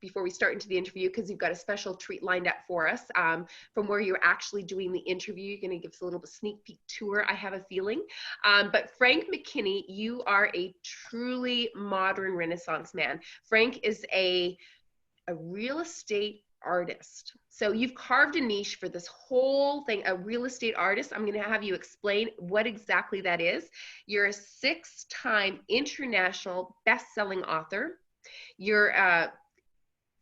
before we start into the interview, because you've got a special treat lined up for us from where you're actually doing the interview. You're going to give us a little bit sneak peek tour, I have a feeling. But Frank McKinney, you are a truly modern Renaissance man. Frank is a real estate artist. So you've carved a niche for this whole thing, a real estate artist. I'm going to have you explain what exactly that is. You're a 6-time international best-selling author. You're a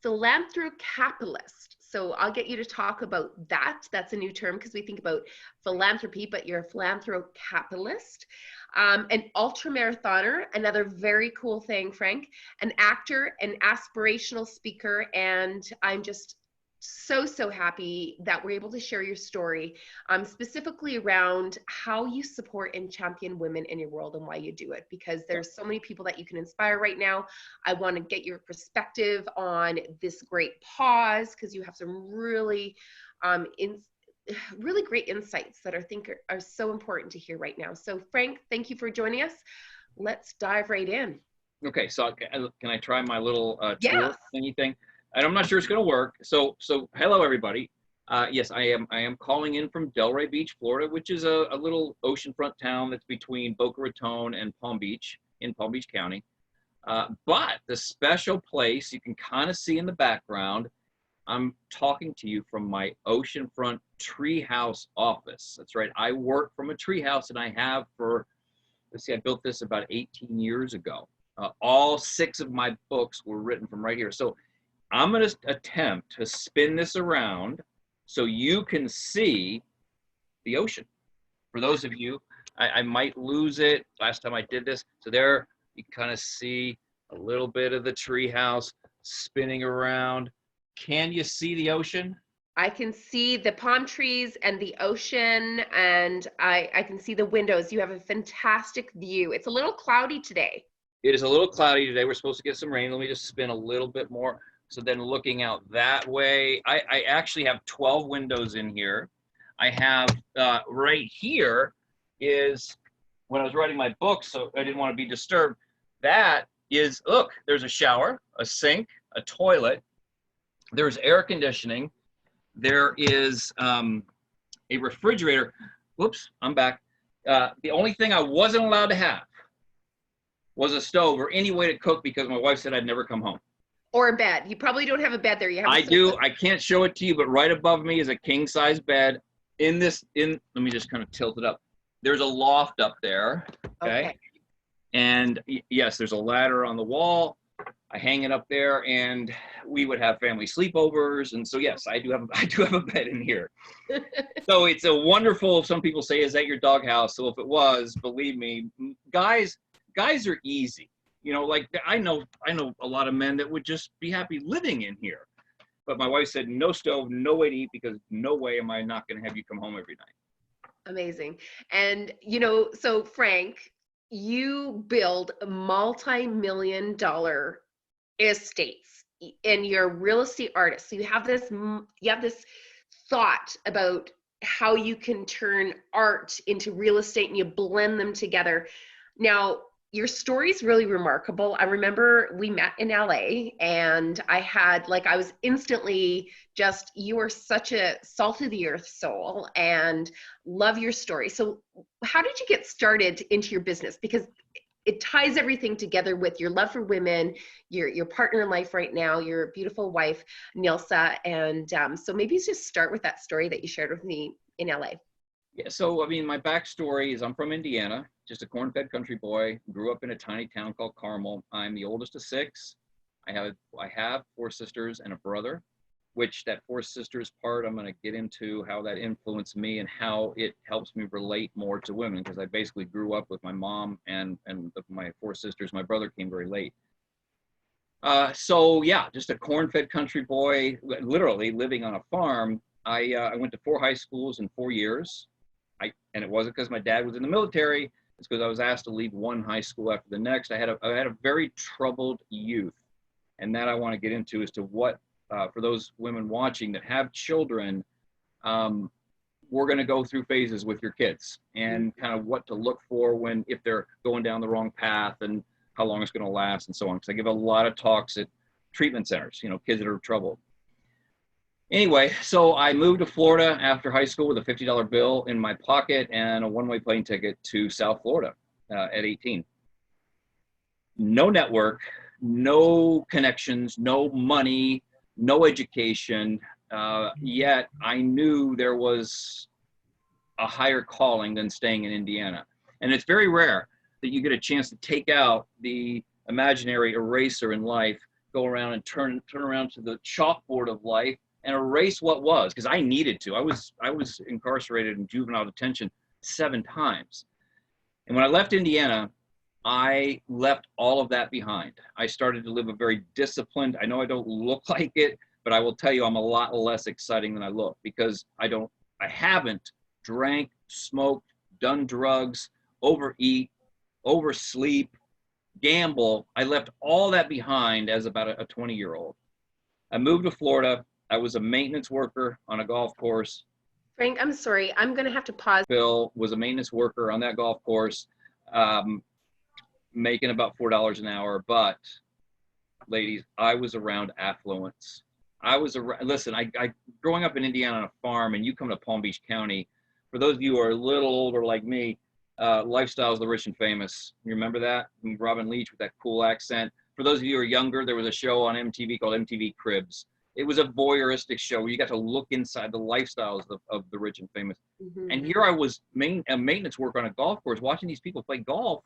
Philanthro-Capitalist. So I'll get you to talk about that. That's a new term because we think about philanthropy, but you're a Philanthro-Capitalist. An Ultramarathoner, another very cool thing, Frank, an actor, an aspirational speaker, and I'm just so happy that we're able to share your story, specifically around how you support and champion women in your world and why you do it, because there's so many people that you can inspire right now. I want to get your perspective on this great pause, because you have some really really great insights that I think are so important to hear right now. So Frank, thank you for joining us. Let's dive right in. Okay, so can I try my little Yes. tour thingy thing? And I'm not sure it's going to work. So hello everybody. Yes, I am calling in from Delray Beach, Florida, which is a little oceanfront town that's between Boca Raton and Palm Beach in Palm Beach County. But the special place you can kind of see in the background, I'm talking to you from my oceanfront Treehouse office. That's right. I work from a treehouse, and I have for, let's see, I built this about 18 years ago. All 6 of my books were written from right here. So I'm going to attempt to spin this around so you can see the ocean. For those of you, I might lose it. Last time I did this. So there you kind of see a little bit of the treehouse spinning around. Can you see the ocean? I can see the palm trees and the ocean, and I can see the windows. You have a fantastic view. It's a little cloudy today. It is a little cloudy today. We're supposed to get some rain. Let me just spin a little bit more. So then looking out that way, I actually have 12 windows in here. I have right here is, when I was writing my book, so I didn't want to be disturbed, that is, look, there's a shower, a sink, a toilet. There's air conditioning. There is a refrigerator. Whoops, I'm back. The only thing I wasn't allowed to have was a stove or any way to cook, because my wife said I'd never come home. Or a bed. You probably don't have a bed there. You have. I do. I can't show it to you, but right above me is a king size bed. Let me just kind of tilt it up. There's a loft up there. Okay. And yes, there's a ladder on the wall. I hang it up there, and we would have family sleepovers. And so, yes, I do have a bed in here. So it's a wonderful, some people say, is that your doghouse? So if it was, believe me, guys are easy. You know, like I know a lot of men that would just be happy living in here. But my wife said, no stove, no way to eat, because no way am I not going to have you come home every night. Amazing. And, you know, so Frank, you build multi-million-dollar estates, and you're a real estate artist. So you have this thought about how you can turn art into real estate, and you blend them together. Now, your story is really remarkable. I remember we met in LA, and I was instantly just, you are such a salt of the earth soul, and love your story. So how did you get started into your business? Because it ties everything together with your love for women, your partner in life right now, your beautiful wife, Nilsa. And so maybe just start with that story that you shared with me in LA. Yeah, so I mean, my backstory is I'm from Indiana, just a corn-fed country boy, grew up in a tiny town called Carmel. I'm the oldest of 6. I have 4 sisters and a brother, which that 4 sisters part, I'm going to get into how that influenced me and how it helps me relate more to women, because I basically grew up with my mom and my 4 sisters. My brother came very late. So yeah, just a corn-fed country boy, literally living on a farm. I went to 4 high schools in 4 years. And it wasn't because my dad was in the military. It's because I was asked to leave one high school after the next. I had a very troubled youth, and that I want to get into as to what, for those women watching that have children, we're going to go through phases with your kids, and kind of what to look for if they're going down the wrong path, and how long it's going to last, and so on. Because I give a lot of talks at treatment centers, you know, kids that are troubled. Anyway, so I moved to Florida after high school with a $50 bill in my pocket and a one-way plane ticket to South Florida at 18. No network, no connections, no money, no education. Yet I knew there was a higher calling than staying in Indiana. And it's very rare that you get a chance to take out the imaginary eraser in life, go around and turn around to the chalkboard of life and erase what was, because I needed to. I was incarcerated in juvenile detention 7 times. And when I left Indiana, I left all of that behind. I started to live a very disciplined, I know I don't look like it, but I will tell you I'm a lot less exciting than I look, because I haven't drank, smoked, done drugs, overeat, oversleep, gamble. I left all that behind as about a 20-year-old. I moved to Florida. I was a maintenance worker on a golf course. Frank, I'm sorry. I'm going to have to pause. Bill was a maintenance worker on that golf course, making about $4 an hour. But ladies, I was around affluence. I was around, listen, I growing up in Indiana on a farm, and you come to Palm Beach County, for those of you who are a little older like me, Lifestyle of the Rich and Famous. You remember that? Robin Leach with that cool accent. For those of you who are younger, there was a show on MTV called MTV Cribs. It was a voyeuristic show where you got to look inside the lifestyles of the rich and famous. Mm-hmm. And here I was a maintenance worker on a golf course, watching these people play golf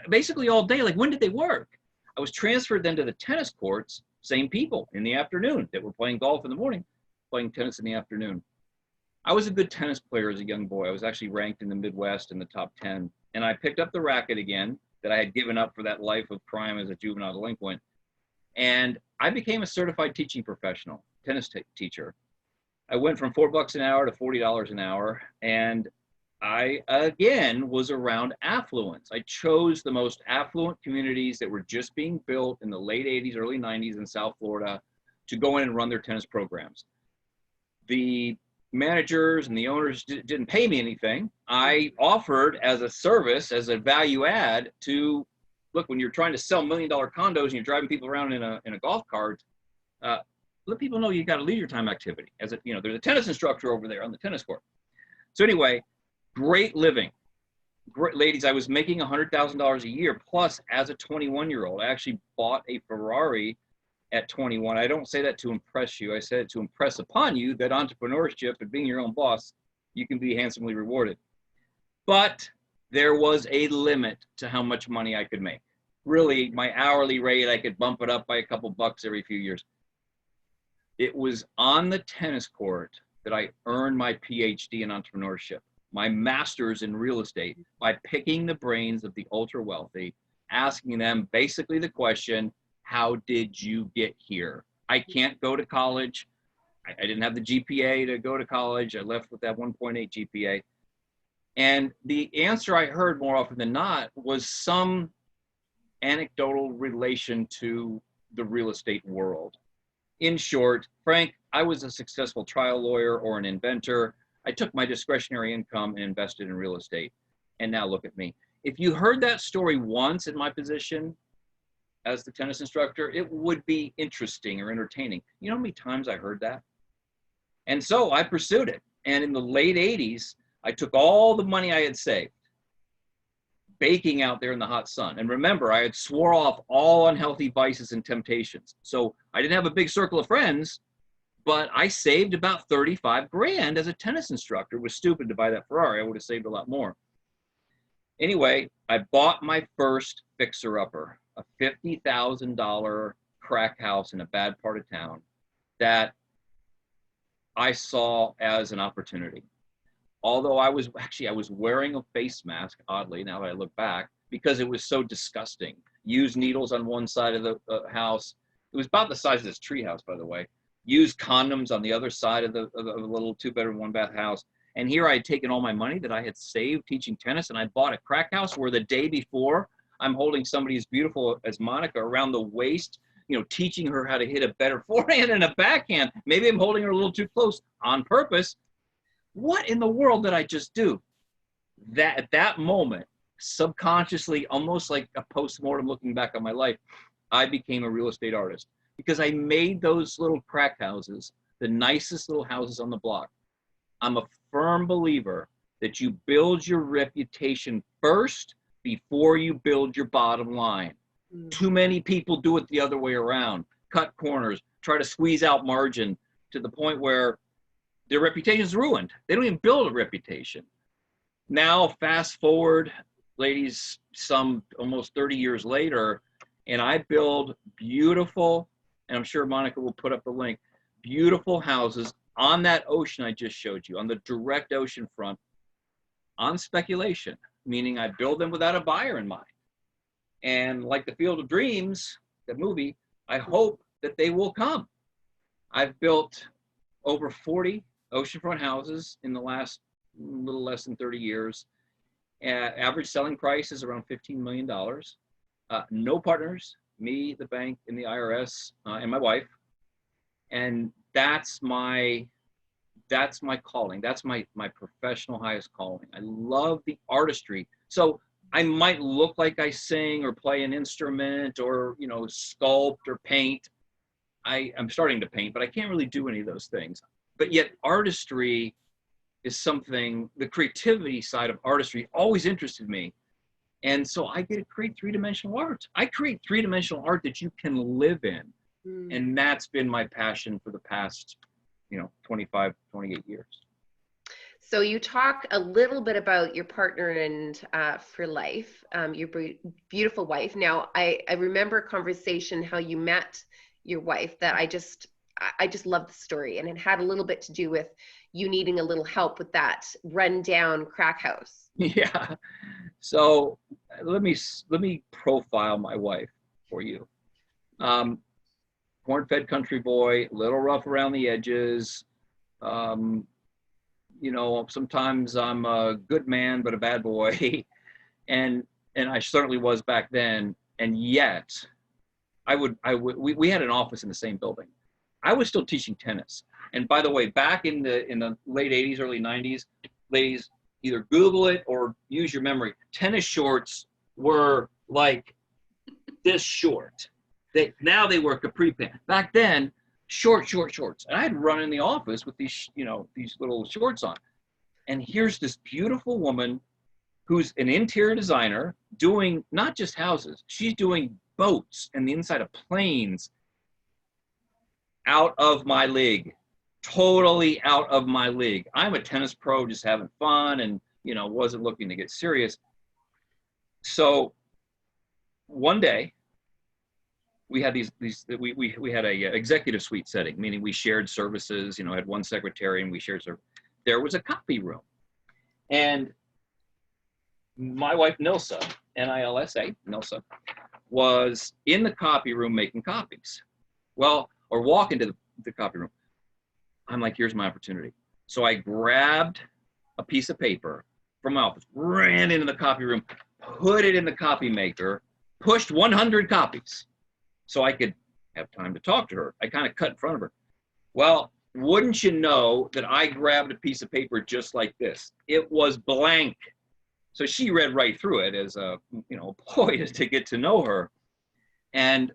basically all day. Like, when did they work? I was transferred then to the tennis courts, same people in the afternoon that were playing golf in the morning, playing tennis in the afternoon. I was a good tennis player as a young boy. I was actually ranked in the Midwest in the top 10. And I picked up the racket again that I had given up for that life of crime as a juvenile delinquent. And I became a certified teaching professional, tennis teacher. I went from $4 an hour to $40 an hour. And I, again, was around affluence. I chose the most affluent communities that were just being built in the late 80s, early 90s in South Florida to go in and run their tennis programs. The managers and the owners didn't pay me anything. I offered as a service, as a value add to, look, when you're trying to sell $1 million condos and you're driving people around in a golf cart, let people know you got a leisure time activity. As a, you know, there's a tennis instructor over there on the tennis court. So anyway, great living. Great, ladies, I was making $100,000 a year. Plus, as a 21-year-old, I actually bought a Ferrari at 21. I don't say that to impress you. I said it to impress upon you that entrepreneurship and being your own boss, you can be handsomely rewarded. But there was a limit to how much money I could make. Really, my hourly rate, I could bump it up by a couple bucks every few years. It was on the tennis court that I earned my PhD in entrepreneurship, my master's in real estate, by picking the brains of the ultra wealthy, asking them basically the question, how did you get here? I can't go to college. I didn't have the GPA to go to college. I left with that 1.8 GPA. And the answer I heard more often than not was some anecdotal relation to the real estate world. In short, Frank, I was a successful trial lawyer or an inventor. I took my discretionary income and invested in real estate. And now look at me. If you heard that story once in my position as the tennis instructor, it would be interesting or entertaining. You know how many times I heard that? And so I pursued it. And in the late 80s, I took all the money I had saved, baking out there in the hot sun. And remember, I had swore off all unhealthy vices and temptations. So I didn't have a big circle of friends, but I saved about 35 grand as a tennis instructor. It was stupid to buy that Ferrari. I would have saved a lot more. Anyway, I bought my first fixer-upper, a $50,000 crack house in a bad part of town that I saw as an opportunity. Although I was wearing a face mask, oddly, now that I look back, because it was so disgusting. Used needles on one side of the house. It was about the size of this treehouse, by the way. Used condoms on the other side of the little 2-bedroom, 1-bath house. And here I had taken all my money that I had saved teaching tennis, and I bought a crack house where the day before I'm holding somebody as beautiful as Monica around the waist, you know, teaching her how to hit a better forehand and a backhand. Maybe I'm holding her a little too close on purpose. What in the world did I just do? That at that moment, subconsciously, almost like a post-mortem looking back on my life, I became a real estate artist. because I made those little crack houses the nicest little houses on the block. I'm a firm believer that you build your reputation first before you build your bottom line. Too many people do it the other way around. Cut corners, try to squeeze out margin to the point where their reputation is ruined. They don't even build a reputation. Now, fast forward, ladies, some almost 30 years later, and I build beautiful, and I'm sure Monica will put up the link, beautiful houses on that ocean I just showed you, on the direct ocean front, on speculation, meaning I build them without a buyer in mind. And like the Field of Dreams, the movie, I hope that they will come. I've built over 40 oceanfront houses in the last little less than 30 years. Average selling price is around $15 million. No partners, me, the bank, and the IRS, and my wife. And that's my calling. That's my professional highest calling. I love the artistry. So I might look like I sing or play an instrument or, you know, sculpt or paint. I'm starting to paint, but I can't really do any of those things. But yet artistry is something, the creativity side of artistry always interested me. And so I get to create three-dimensional art. I create three-dimensional art that you can live in. And that's been my passion for the past, 25, 28 years. So you talk a little bit about your partner and for life, your beautiful wife. Now, I remember a conversation how you met your wife that I just love the story, and it had a little bit to do with you needing a little help with that rundown crack house. Yeah. So let me profile my wife for you. Corn-fed country boy, a little rough around the edges. Sometimes I'm a good man, but a bad boy. and I certainly was back then. And yet we had an office in the same building. I was still teaching tennis. And by the way, back in the late 80s, early 90s, ladies, either Google it or use your memory. Tennis shorts were like this short. Now they were capri pants. Back then, short shorts. And I'd run in the office with these little shorts on. And here's this beautiful woman who's an interior designer doing not just houses, she's doing boats and the inside of planes. Out of my league, totally out of my league. I'm a tennis pro just having fun and, wasn't looking to get serious. So one day, we had we had a executive suite setting, meaning we shared services, had one secretary and we shared service. There was a copy room. And my wife, Nilsa, N-I-L-S-A, Nilsa, was in the copy room making copies. Or walk into the copy room. I'm like, here's my opportunity. So I grabbed a piece of paper from my office, ran into the copy room, put it in the copy maker, pushed 100 copies so I could have time to talk to her. I kind of cut in front of her. Well, wouldn't you know that I grabbed a piece of paper just like this. It was blank. So she read right through it as a, ploy to get to know her. And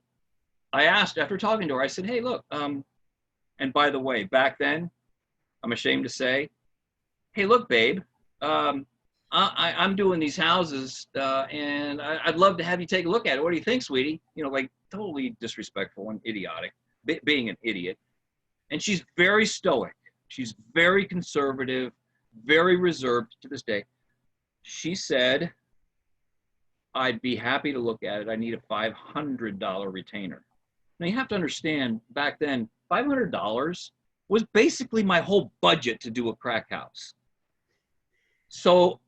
I asked, after talking to her, I said, hey, look, and by the way, back then, I'm ashamed to say, hey, look, babe, I'm doing these houses and I'd love to have you take a look at it. What do you think, sweetie? Like totally disrespectful and idiotic, being an idiot. And she's very stoic. She's very conservative, very reserved to this day. She said, I'd be happy to look at it. I need a $500 retainer. Now you have to understand, back then, $500 was basically my whole budget to do a crack house. So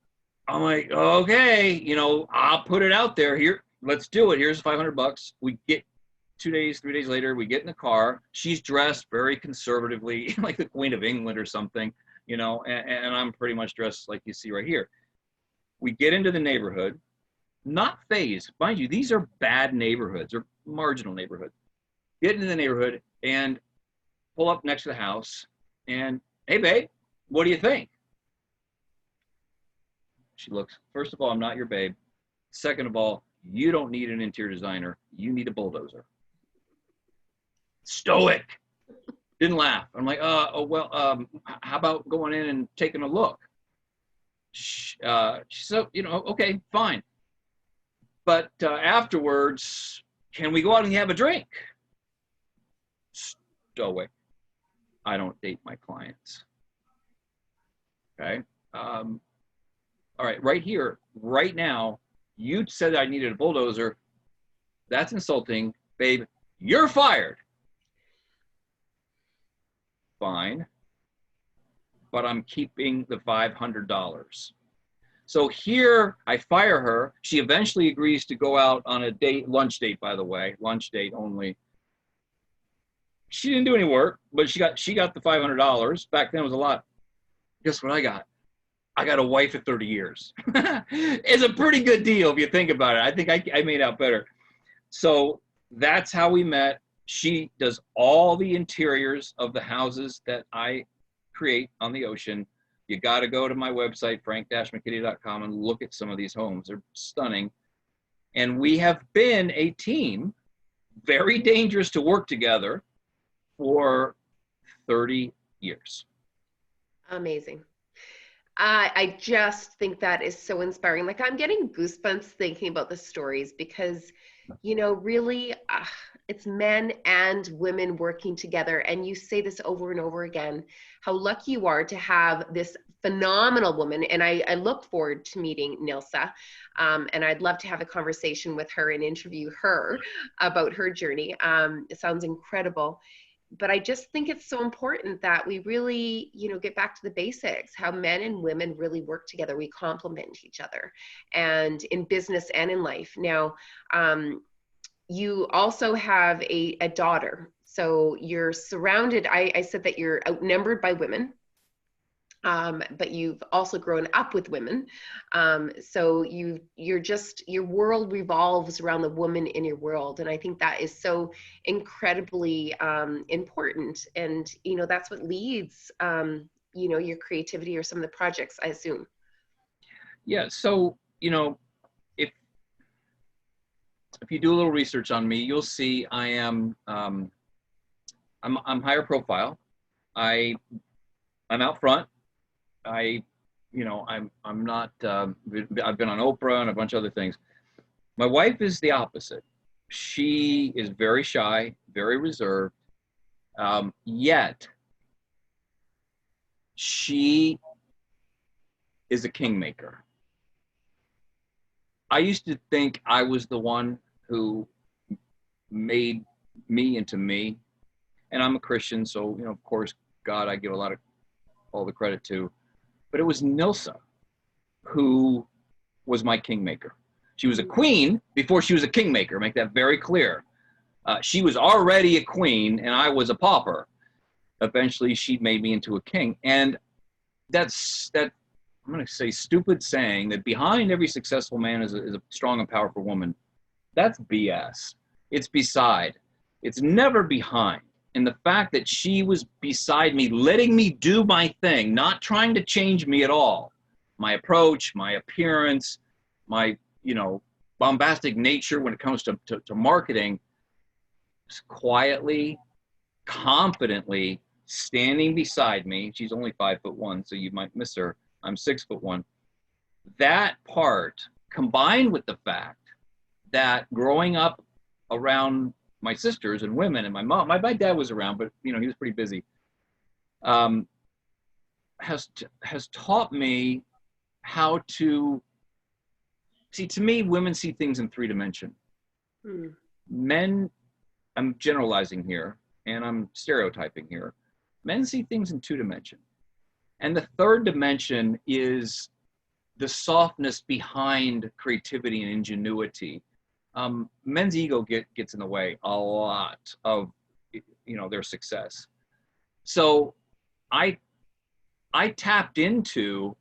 I'm like, okay, I'll put it out there here. Let's do it. Here's $500. We get 3 days later, we get in the car. She's dressed very conservatively, like the Queen of England or something, and I'm pretty much dressed like you see right here. We get into the neighborhood, not phased. Mind you, these are bad neighborhoods or marginal neighborhoods. Get into the neighborhood and pull up next to the house and, hey, babe, what do you think? She looks, first of all, I'm not your babe. Second of all, you don't need an interior designer. You need a bulldozer. Stoic. Didn't laugh. I'm like, oh, well, how about going in and taking a look? She said, you know, okay, fine. But afterwards, can we go out and have a drink? Stoic. I don't date my clients. Okay. All right, right here, right now, you said I needed a bulldozer. That's insulting, babe. You're fired. Fine, but I'm keeping the $500. So here I fire her. She eventually agrees to go out on a date, lunch date, by the way, lunch date only. She didn't do any work, but she got the $500. Back then it was a lot. Guess what I got? I got a wife of 30 years. It's a pretty good deal if you think about it. I think I made out better. So that's how we met. She does all the interiors of the houses that I create on the ocean. You got to go to my website, frank-mckinney.com, and look at some of these homes. They're stunning. And we have been a team, very dangerous to work together, for 30 years. Amazing. I just think that is so inspiring. Like, I'm getting goosebumps thinking about the stories because, you know, really, it's men and women working together. And you say this over and over again, how lucky you are to have this phenomenal woman. And I look forward to meeting Nilsa. And I'd love to have a conversation with her and interview her about her journey. It sounds incredible. But I just think it's so important that we really, you know, get back to the basics, how men and women really work together. We complement each other, and in business and in life. Now, you also have a daughter. So you're surrounded, I said that you're outnumbered by women, but you've also grown up with women. So your world revolves around the woman in your world. And I think that is so incredibly important. And, you know, that's what leads, you know, your creativity or some of the projects, I assume. Yeah. So, you know, if you do a little research on me, you'll see I am, I'm higher profile. I'm out front. I'm not, I've been on Oprah and a bunch of other things. My wife is the opposite. She is very shy, very reserved, yet she is a kingmaker. I used to think I was the one who made me into me, and I'm a Christian, so, you know, of course, God, I give all the credit to. But it was Nilsa who was my kingmaker. She was a queen before she was a kingmaker. Make that very clear. She was already a queen and I was a pauper. Eventually, she made me into a king. And that's that. I'm going to say stupid saying that behind every successful man is a strong and powerful woman. That's BS. It's beside. It's never behind. And the fact that she was beside me, letting me do my thing, not trying to change me at all, my approach, my appearance, my, you know, bombastic nature when it comes to marketing, just quietly, confidently standing beside me. She's only 5'1", so you might miss her. I'm 6'1". That part, combined with the fact that growing up around my sisters and women and my mom, my dad was around, but, you know, he was pretty busy, has taught me how to see. To me, women see things in 3 dimensions. Men, I'm generalizing here and I'm stereotyping here. Men see things in 2 dimensions. And the 3rd dimension is the softness behind creativity and ingenuity. Men's ego gets in the way a lot of, you know, their success. So I tapped into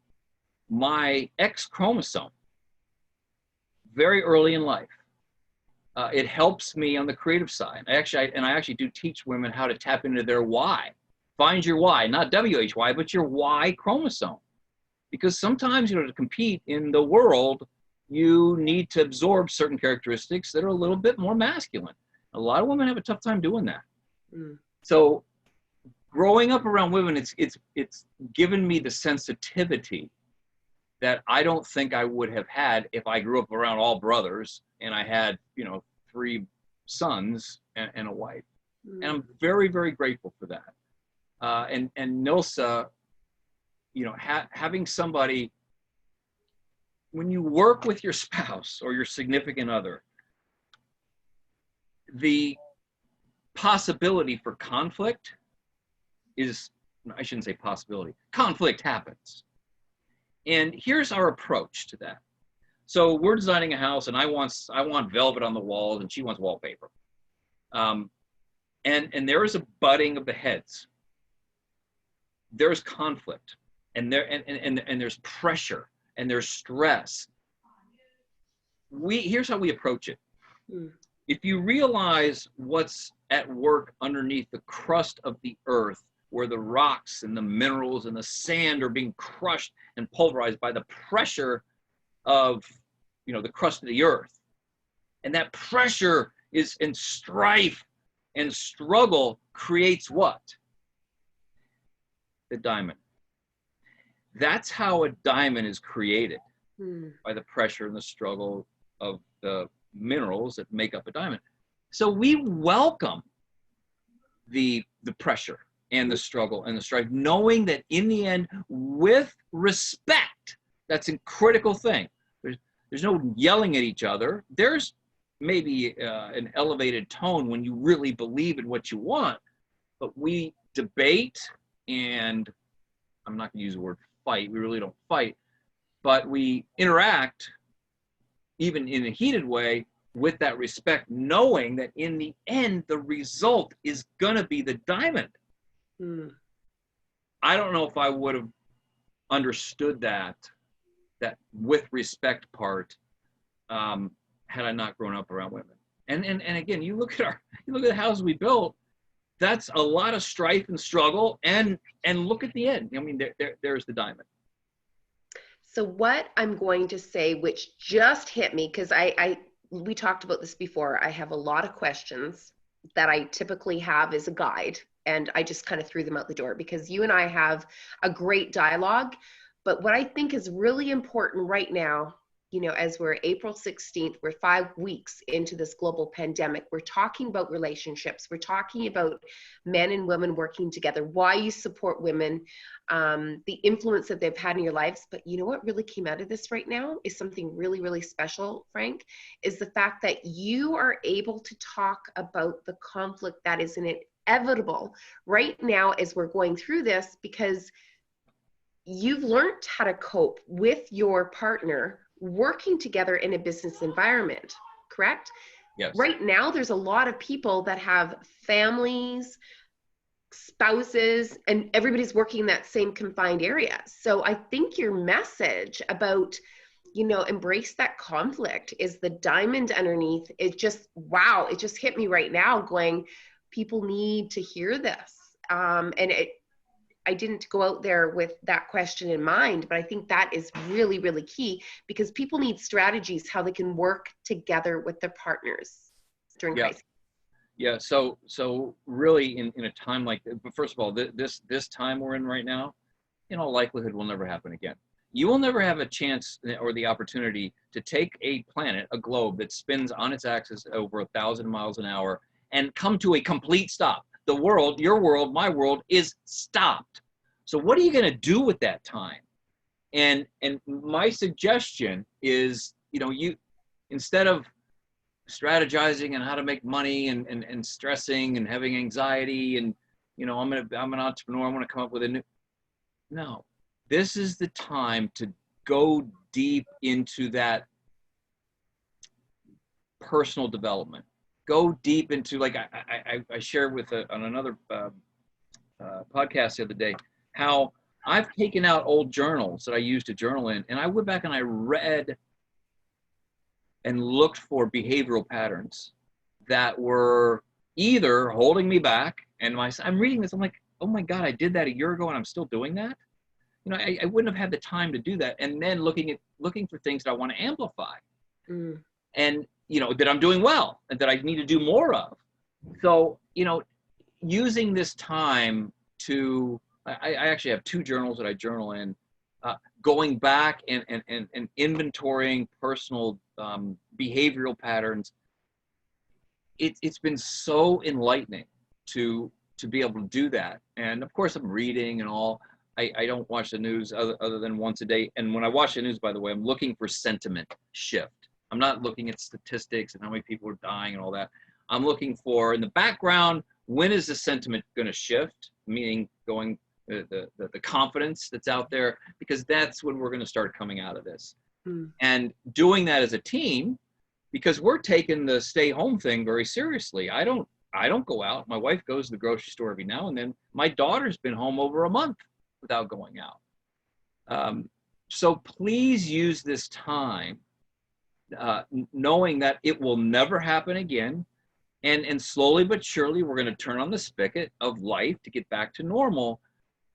my X chromosome very early in life. It helps me on the creative side. I actually do teach women how to tap into their Y. Find your Y, not WHY, but your Y chromosome. Because sometimes, you know, to compete in the world, you need to absorb certain characteristics that are a little bit more masculine. A lot of women have a tough time doing that. So growing up around women, it's given me the sensitivity that I don't think I would have had if I grew up around all brothers and I had, 3 sons and a wife. And I'm very, very grateful for that. And Nilsa, having somebody, when you work with your spouse or your significant other, the possibility for conflict is, I shouldn't say possibility, conflict happens. And here's our approach to that. So we're designing a house and I want velvet on the walls and she wants wallpaper. And there is a butting of the heads. There's conflict and there's pressure and there's stress. Here's how we approach it. If you realize what's at work underneath the crust of the earth, where the rocks and the minerals and the sand are being crushed and pulverized by the pressure of, the crust of the earth. And that pressure is in strife and struggle creates what? The diamond. That's how a diamond is created, by the pressure and the struggle of the minerals that make up a diamond. So we welcome the pressure and the struggle and the strife, knowing that in the end, with respect, that's a critical thing. There's no yelling at each other. There's maybe an elevated tone when you really believe in what you want, but we debate, and I'm not going to use the word fight. We really don't fight, but we interact, even in a heated way, with that respect, knowing that in the end, the result is going to be the diamond. I don't know if I would have understood that with respect part, had I not grown up around women. And again, you look at the houses we built, that's a lot of strife and struggle, and look at the end. I mean, there's the diamond. So what I'm going to say, which just hit me, because we talked about this before, I have a lot of questions that I typically have as a guide, and I just kind of threw them out the door because you and I have a great dialogue. But what I think is really important right now, as we're April 16th, we're 5 weeks into this global pandemic. We're talking about relationships. We're talking about men and women working together, why you support women, the influence that they've had in your lives. But you know what really came out of this right now is something really, really special, Frank, is the fact that you are able to talk about the conflict that is inevitable right now as we're going through this, because you've learned how to cope with your partner working together in a business environment, correct? Yes. Right now, there's a lot of people that have families, spouses, and everybody's working in that same confined area. So I think your message about, embrace that conflict is the diamond underneath. It just, wow, it just hit me right now going, people need to hear this. I didn't go out there with that question in mind, but I think that is really, really key, because people need strategies how they can work together with their partners during crisis. Yeah. So really in a time like this, but first of all, this time we're in right now, in all likelihood will never happen again. You will never have a chance or the opportunity to take a planet, a globe that spins on its axis over 1,000 miles an hour and come to a complete stop. The world, your world, my world is stopped. So what are you going to do with that time? And my suggestion is, you, instead of strategizing on how to make money and stressing and having anxiety and, I'm an entrepreneur, I want to come up with no, this is the time to go deep into that personal development. Go deep into, like I shared with on another podcast the other day, how I've taken out old journals that I used to journal in, and I went back and I read and looked for behavioral patterns that were either holding me back, and I'm reading this, I'm like, oh my God, I did that a year ago and I'm still doing that. I wouldn't have had the time to do that. And then looking for things that I want to amplify. And that I'm doing well and that I need to do more of. So, using this time to, I actually have 2 journals that I journal in, going back and inventorying personal behavioral patterns. It's been so enlightening to be able to do that. And of course, I'm reading and all. I don't watch the news other than once a day. And when I watch the news, by the way, I'm looking for sentiment shift. I'm not looking at statistics and how many people are dying and all that. I'm looking for, in the background, when is the sentiment going to shift? Meaning going the confidence that's out there, because that's when we're going to start coming out of this. And doing that as a team, because we're taking the stay home thing very seriously. I don't go out. My wife goes to the grocery store every now and then. My daughter's been home over a month without going out. So please use this time, knowing that it will never happen again. And slowly but surely, we're going to turn on the spigot of life to get back to normal.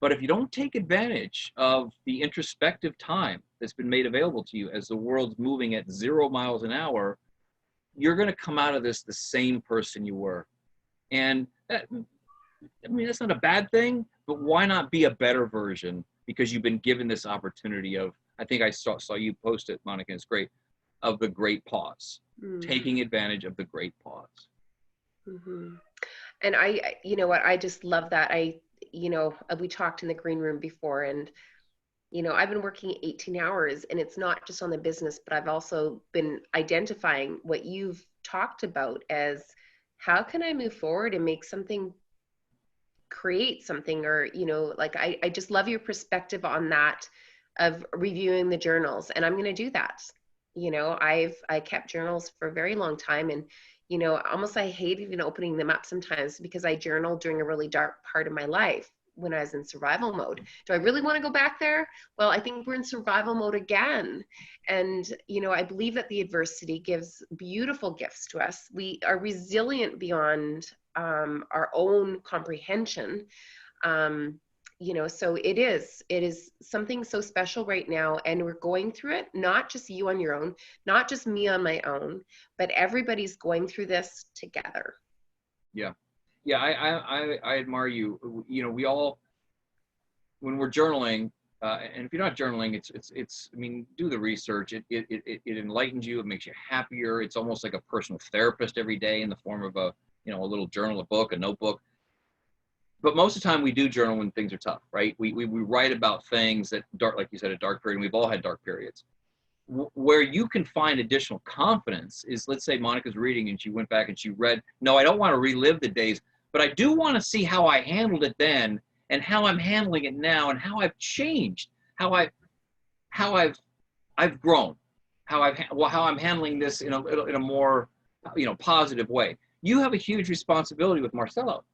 But if you don't take advantage of the introspective time that's been made available to you as the world's moving at 0 miles an hour, you're going to come out of this the same person you were. And that, I mean, that's not a bad thing, but why not be a better version? Because you've been given this opportunity of, I think I saw you post it, Monica, it's great, of the great pause, taking advantage of the great pause. And you know what, I just love that. We talked in the green room before, and, I've been working 18 hours, and it's not just on the business, but I've also been identifying what you've talked about as, how can I move forward and make something, create something, or, I just love your perspective on that, of reviewing the journals. And I'm going to do that. I kept journals for a very long time, and almost I hate even opening them up sometimes, because I journaled during a really dark part of my life when I was in survival mode. Do I really want to go back there? Well, I think we're in survival mode again. And, I believe that the adversity gives beautiful gifts to us. We are resilient beyond our own comprehension. So it is something so special right now, and we're going through it, not just you on your own, not just me on my own, but everybody's going through this together. Yeah, I admire you. We all, when we're journaling, and if you're not journaling, it's I mean, do the research. It enlightens you. It makes you happier. It's almost like a personal therapist every day in the form of a little journal, a book, a notebook. But most of the time we do journal when things are tough, right? We write about things that dark, like you said, a dark period. We've all had dark periods. Where you can find additional confidence is, let's say Monica's reading and she went back and she read, no, I don't want to relive the days, but I do want to see how I handled it then and how I'm handling it now and how I've changed, how I've grown, how I'm handling this in a more positive way. You have a huge responsibility with Marcello.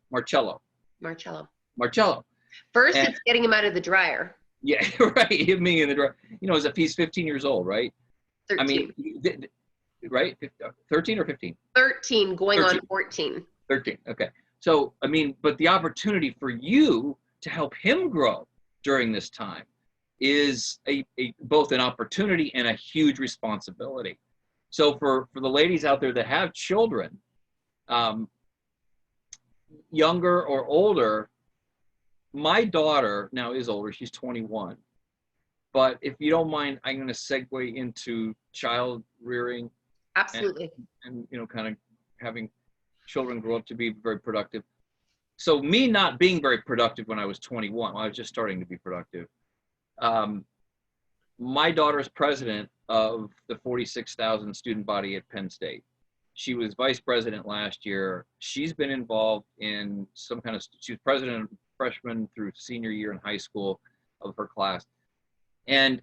First, it's getting him out of the dryer. Yeah, right. Hit me in the dryer. He's 15 years old, right? 13. I mean, right? 13 or 15? 13, going 13. On 14. 13. Okay. So, I mean, but the opportunity for you to help him grow during this time is both an opportunity and a huge responsibility. So for the ladies out there that have children, younger or older, my daughter now is older, she's 21. But if you don't mind, I'm going to segue into child rearing. Absolutely. And kind of having children grow up to be very productive. So me not being very productive when I was 21, I was just starting to be productive. My daughter's president of the 46,000 student body at Penn State. She was vice president last year. She's been involved in some kind of, she was president freshman through senior year in high school of her class. And,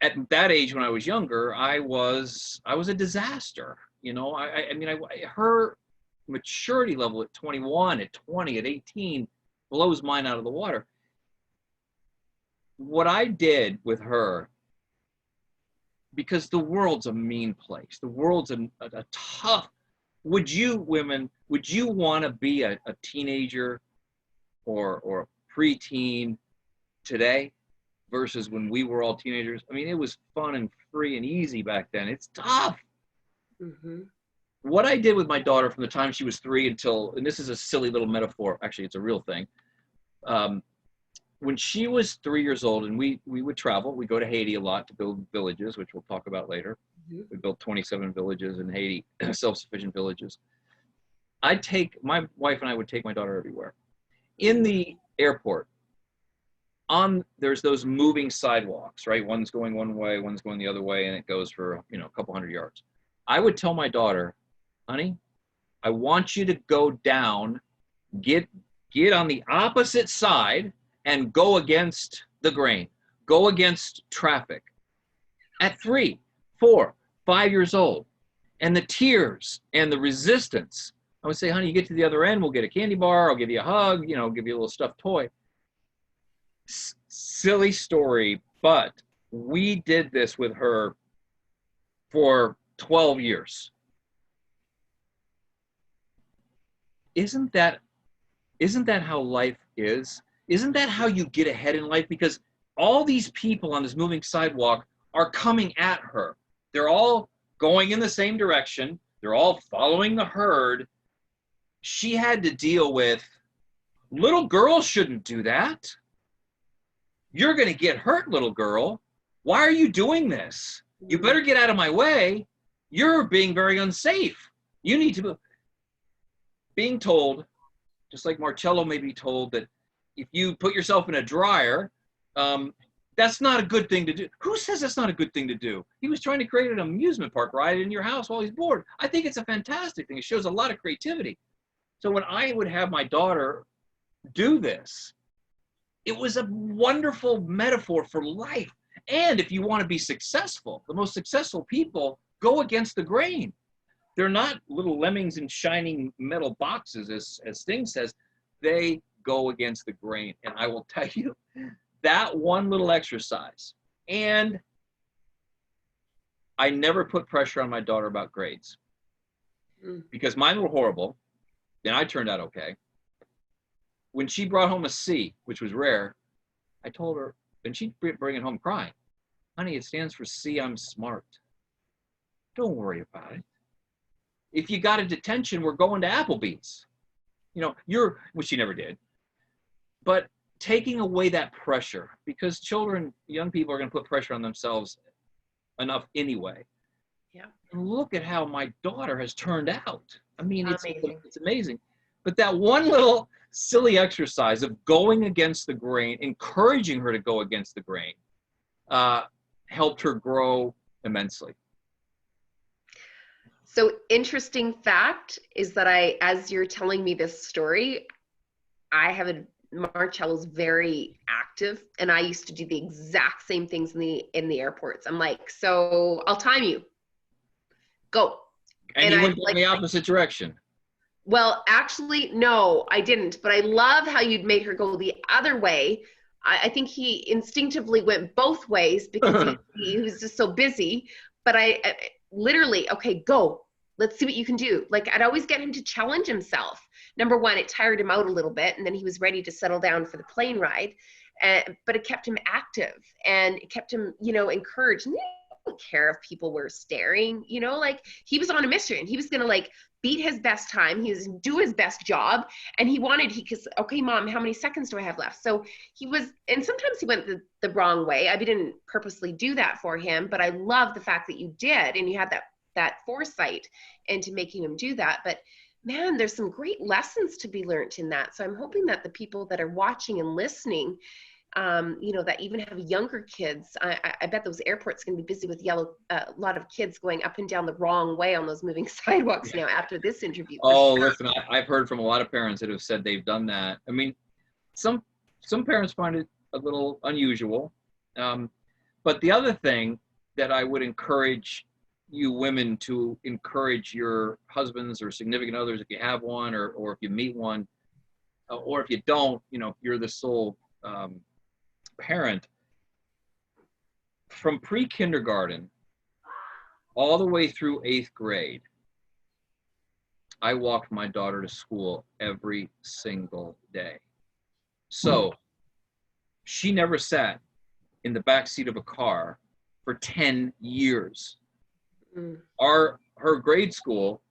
at that age when I was younger, I was a disaster. Her maturity level at 21, at 20, at 18 blows mine out of the water. What I did with her, because the world's a mean place. The world's a tough, would you want to be a teenager or a preteen today versus when we were all teenagers? I mean, it was fun and free and easy back then. It's tough. what I did with my daughter from the time she was 3 until, and this is a silly little metaphor, actually it's a real thing. When she was 3 years old, and we would travel, we go to Haiti a lot to build villages, which we'll talk about later. We built 27 villages in Haiti, self-sufficient villages. My wife and I would take my daughter everywhere. In the airport, there's those moving sidewalks, right? One's going one way, one's going the other way, and it goes for, you know, a couple hundred yards. I would tell my daughter, honey, I want you to go down, get on the opposite side and go against the grain, go against traffic. At 3, 4, 5 years old, and the tears and the resistance, I would say, honey, you get to the other end, we'll get a candy bar, I'll give you a hug, you know, give you a little stuffed toy. Silly story, but we did this with her for 12 years. Isn't that how life is? Isn't that how you get ahead in life? Because all these people on this moving sidewalk are coming at her. They're all going in the same direction. They're all following the herd. She had to deal with, little girls shouldn't do that. You're going to get hurt, little girl. Why are you doing this? You better get out of my way. You're being very unsafe. You need to being told, just like Marcello may be told, that if you put yourself in a dryer, that's not a good thing to do. Who says that's not a good thing to do? He was trying to create an amusement park ride in your house while he's bored. I think it's a fantastic thing. It shows a lot of creativity. So when I would have my daughter do this, it was a wonderful metaphor for life. And if you want to be successful, the most successful people go against the grain. They're not little lemmings in shining metal boxes, as Sting says. They go against the grain. And I will tell you, that one little exercise, and I never put pressure on my daughter about grades because mine were horrible, and I turned out okay. When she brought home a C, which was rare, I told her, and she'd bring it home crying, honey, it stands for see I'm smart. Don't worry about it. If you got a detention, we're going to Applebee's. You know, which she never did. But taking away that pressure, because children, young people are going to put pressure on themselves enough anyway. Yeah. And look at how my daughter has turned out. I mean, it's amazing. But that one little silly exercise of going against the grain, encouraging her to go against the grain, helped her grow immensely. So interesting fact is that as you're telling me this story, Marcello's very active, and I used to do the exact same things in the airports. I'm like, so I'll time you. Go. And you went in the opposite direction. Well, actually, no, I didn't. But I love how you'd made her go the other way. I think he instinctively went both ways because he was just so busy. But I literally, okay, go. Let's see what you can do. Like, I'd always get him to challenge himself. Number one, it tired him out a little bit, and then he was ready to settle down for the plane ride. But it kept him active, and it kept him, encouraged. And he didn't care if people were staring, like he was on a mission. He was going to like beat his best time. He was do his best job. And because, okay, Mom, how many seconds do I have left? So he was, and sometimes he went the wrong way. I didn't purposely do that for him, but I love the fact that you did, and you had that foresight into making him do that. But man, there's some great lessons to be learned in that. So I'm hoping that the people that are watching and listening, that even have younger kids, I bet those airports can be busy with a lot of kids going up and down the wrong way on those moving sidewalks now after this interview. Oh, listen, I've heard from a lot of parents that have said they've done that. I mean, some parents find it a little unusual. But the other thing that I would encourage you women to encourage your husbands or significant others, if you have one, or if you meet one, or if you don't, you're the sole parent. From pre-kindergarten all the way through 8th grade, I walked my daughter to school every single day. So she never sat in the back seat of a car for 10 years. Her grade school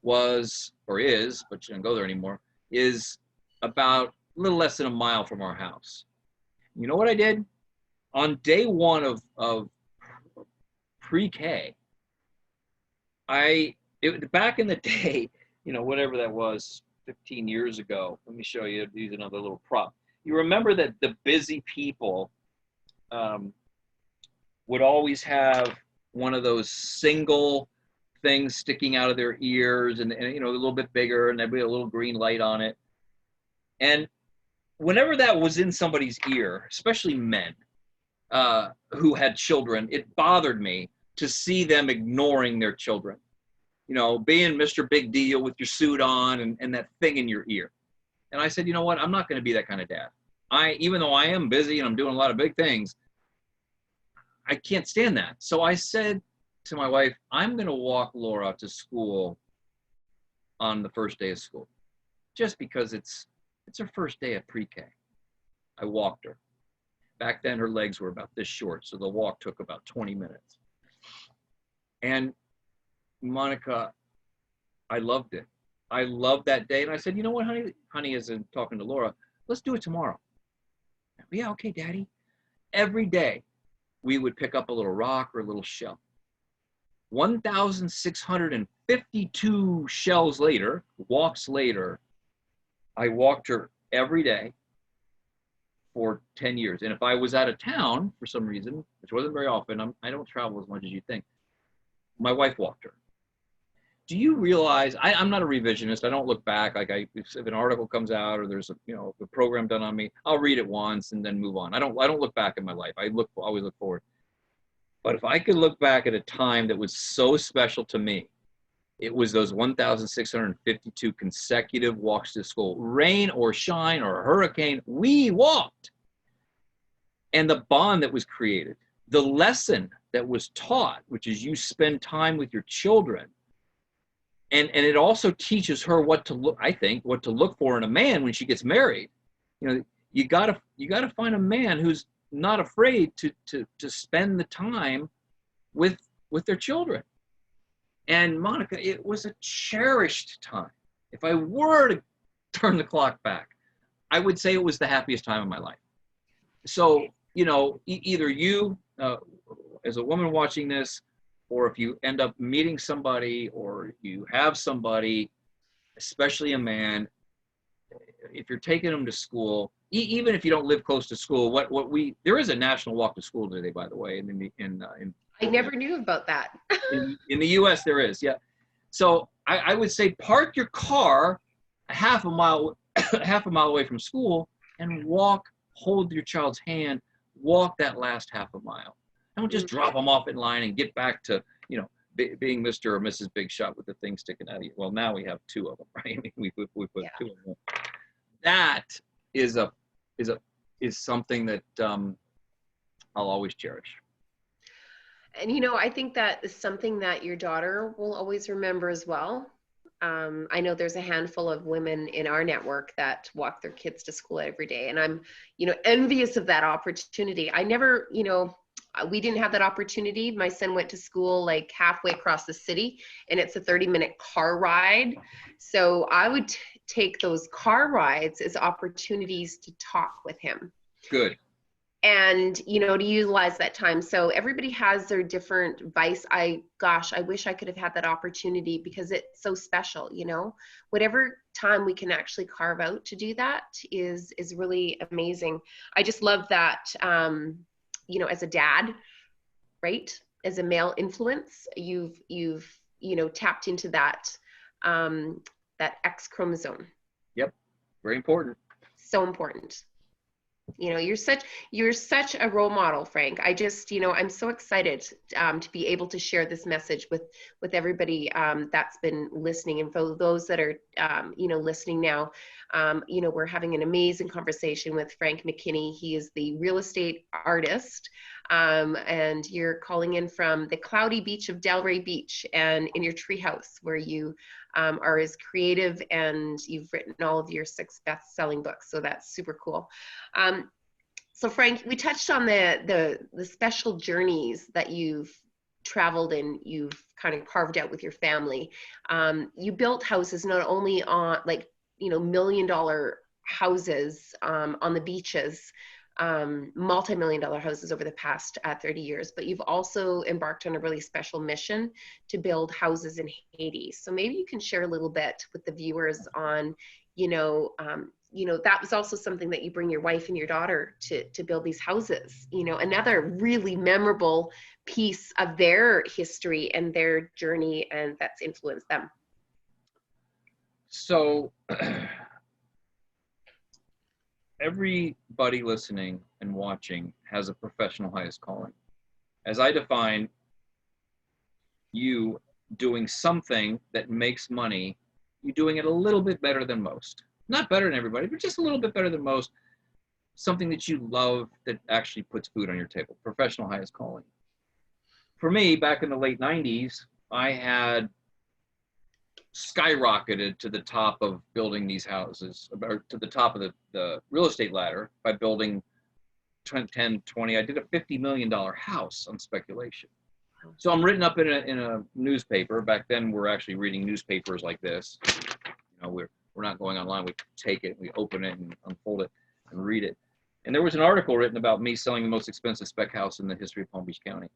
was, or is, but she doesn't go there anymore, is about a little less than a mile from our house. You know what I did? On day one of pre-K, back in the day, you know, whatever that was, 15 years ago, let me show you, use another little prop. You remember that the busy people would always have one of those single things sticking out of their ears and you know, a little bit bigger, and there'd be a little green light on it. And whenever that was in somebody's ear, especially men who had children, it bothered me to see them ignoring their children. You know, being Mr. Big Deal with your suit on and that thing in your ear. And I said, you know what? I'm not going to be that kind of dad. Even though I am busy and I'm doing a lot of big things, I can't stand that. So I said to my wife, I'm going to walk Laura to school on the first day of school, just because it's her first day of pre-K. I walked her. Back then, her legs were about this short, so the walk took about 20 minutes. And Monica, I loved it. I loved that day. And I said, you know what, honey, as in talking to Laura, let's do it tomorrow. Yeah, okay, Daddy. Every day, we would pick up a little rock or a little shell. 1,652 shells later, walks later, I walked her every day for 10 years. And if I was out of town for some reason, which wasn't very often, I don't travel as much as you think, my wife walked her. Do you realize, I'm not a revisionist. I don't look back. Like if an article comes out or there's a program done on me, I'll read it once and then move on. I don't look back in my life. I always look forward. But if I could look back at a time that was so special to me, it was those 1,652 consecutive walks to school. Rain or shine or hurricane, we walked. And the bond that was created, the lesson that was taught, which is you spend time with your children. And it also teaches her what to look for in a man when she gets married. You know, you gotta find a man who's not afraid to spend the time with their children. And Monica, it was a cherished time. If I were to turn the clock back, I would say it was the happiest time of my life. So, you know, either you, as a woman watching this, or if you end up meeting somebody or you have somebody, especially a man, if you're taking them to school, even if you don't live close to school, there is a national walk to school today, by the way, I never knew about that. in the U.S. there is, yeah. So I would say park your car a half a mile away from school and hold your child's hand, walk that last half a mile. Don't just drop them off in line and get back to, you know, being Mr. or Mrs. Big Shot with the thing sticking out of you. Well, now we have two of them, right? I mean, we put two of them. That is something that I'll always cherish. And, you know, I think that is something that your daughter will always remember as well. I know there's a handful of women in our network that walk their kids to school every day. And I'm, you know, envious of that opportunity. I never, you know, we didn't have that opportunity. My son went to school like halfway across the city, and it's a 30-minute car ride. So I would take those car rides as opportunities to talk with him. Good. And, you know, to utilize that time. So everybody has their different vice. Gosh, I wish I could have had that opportunity because it's so special, you know. Whatever time we can actually carve out to do that is really amazing. I just love that, you know, as a dad, right? As a male influence, you've you know, tapped into that, that X chromosome. Yep. Very important. So important. You know, you're such a role model, Frank. I just, you know, I'm so excited to be able to share this message with everybody that's been listening. And for those that are, you know, listening now, you know, we're having an amazing conversation with Frank McKinney. He is the real estate artist. And you're calling in from the cloudy beach of Delray Beach and in your treehouse where you are as creative, and you've written all of your 6 best-selling books. So that's super cool. So Frank, we touched on the special journeys that you've traveled and you've kind of carved out with your family. You built houses not only on like, you know, $1 million houses on the beaches, multi-million-dollar houses over the past 30 years, but you've also embarked on a really special mission to build houses in Haiti. So maybe you can share a little bit with the viewers on, you know, that was also something that you bring your wife and your daughter to build these houses, you know, another really memorable piece of their history and their journey, and that's influenced them. So everybody listening and watching has a professional highest calling. As I define, you doing something that makes money, you doing it a little bit better than most. Not better than everybody, but just a little bit better than most. Something that you love that actually puts food on your table. Professional highest calling. For me, back in the late 90s, I had skyrocketed to the top of building these houses, or to the top of the real estate ladder by building 10, 20. I did a $50 million house on speculation. So I'm written up in a newspaper. Back then, we're actually reading newspapers like this. You know, we're not going online. We take it, we open it, and unfold it, and read it. And there was an article written about me selling the most expensive spec house in the history of Palm Beach County.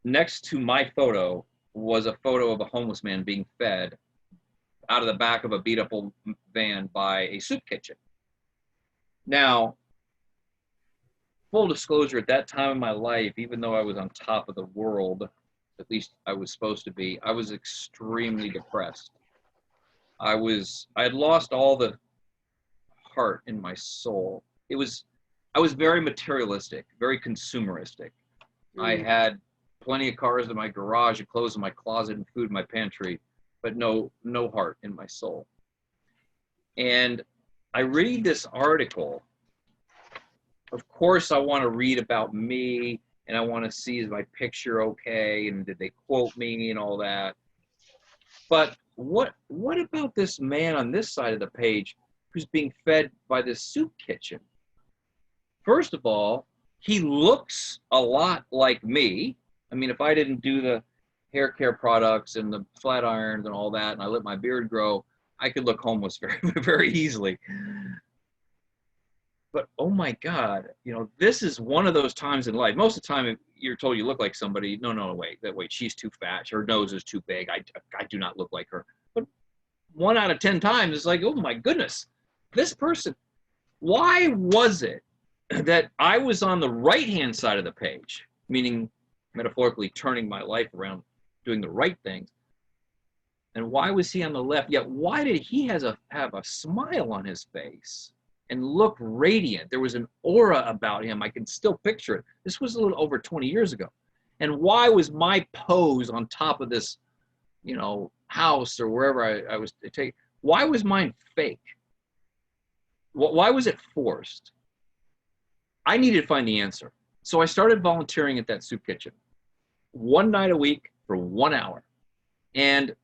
Next to my photo was a photo of a homeless man being fed out of the back of a beat up old van by a soup kitchen. Now, full disclosure, at that time in my life, even though I was on top of the world, at least I was supposed to be, I was extremely depressed. I had lost all the heart in my soul. I was very materialistic, very consumeristic. I had plenty of cars in my garage and clothes in my closet and food in my pantry, but no heart in my soul. And I read this article. Of course, I want to read about me, and I want to see, is my picture okay, and did they quote me and all that. But what about this man on this side of the page who's being fed by this soup kitchen? First of all, he looks a lot like me. I mean, if I didn't do the hair care products and the flat irons and all that, and I let my beard grow, I could look homeless very, very easily. But oh my God, you know, this is one of those times in life. Most of the time, if you're told you look like somebody, no, wait, she's too fat, her nose is too big, I do not look like her. But 1 out of 10 times, it's like, oh my goodness, this person, why was it that I was on the right-hand side of the page, meaning metaphorically turning my life around, doing the right things, and why was he on the left? Yet why did he have a smile on his face and look radiant? There was an aura about him. I can still picture it. This was a little over 20 years ago. And why was my pose on top of this, you know, house or wherever I was taking, why was mine fake? Why was it forced? I needed to find the answer. So I started volunteering at that soup kitchen 1 night a week for 1 hour. And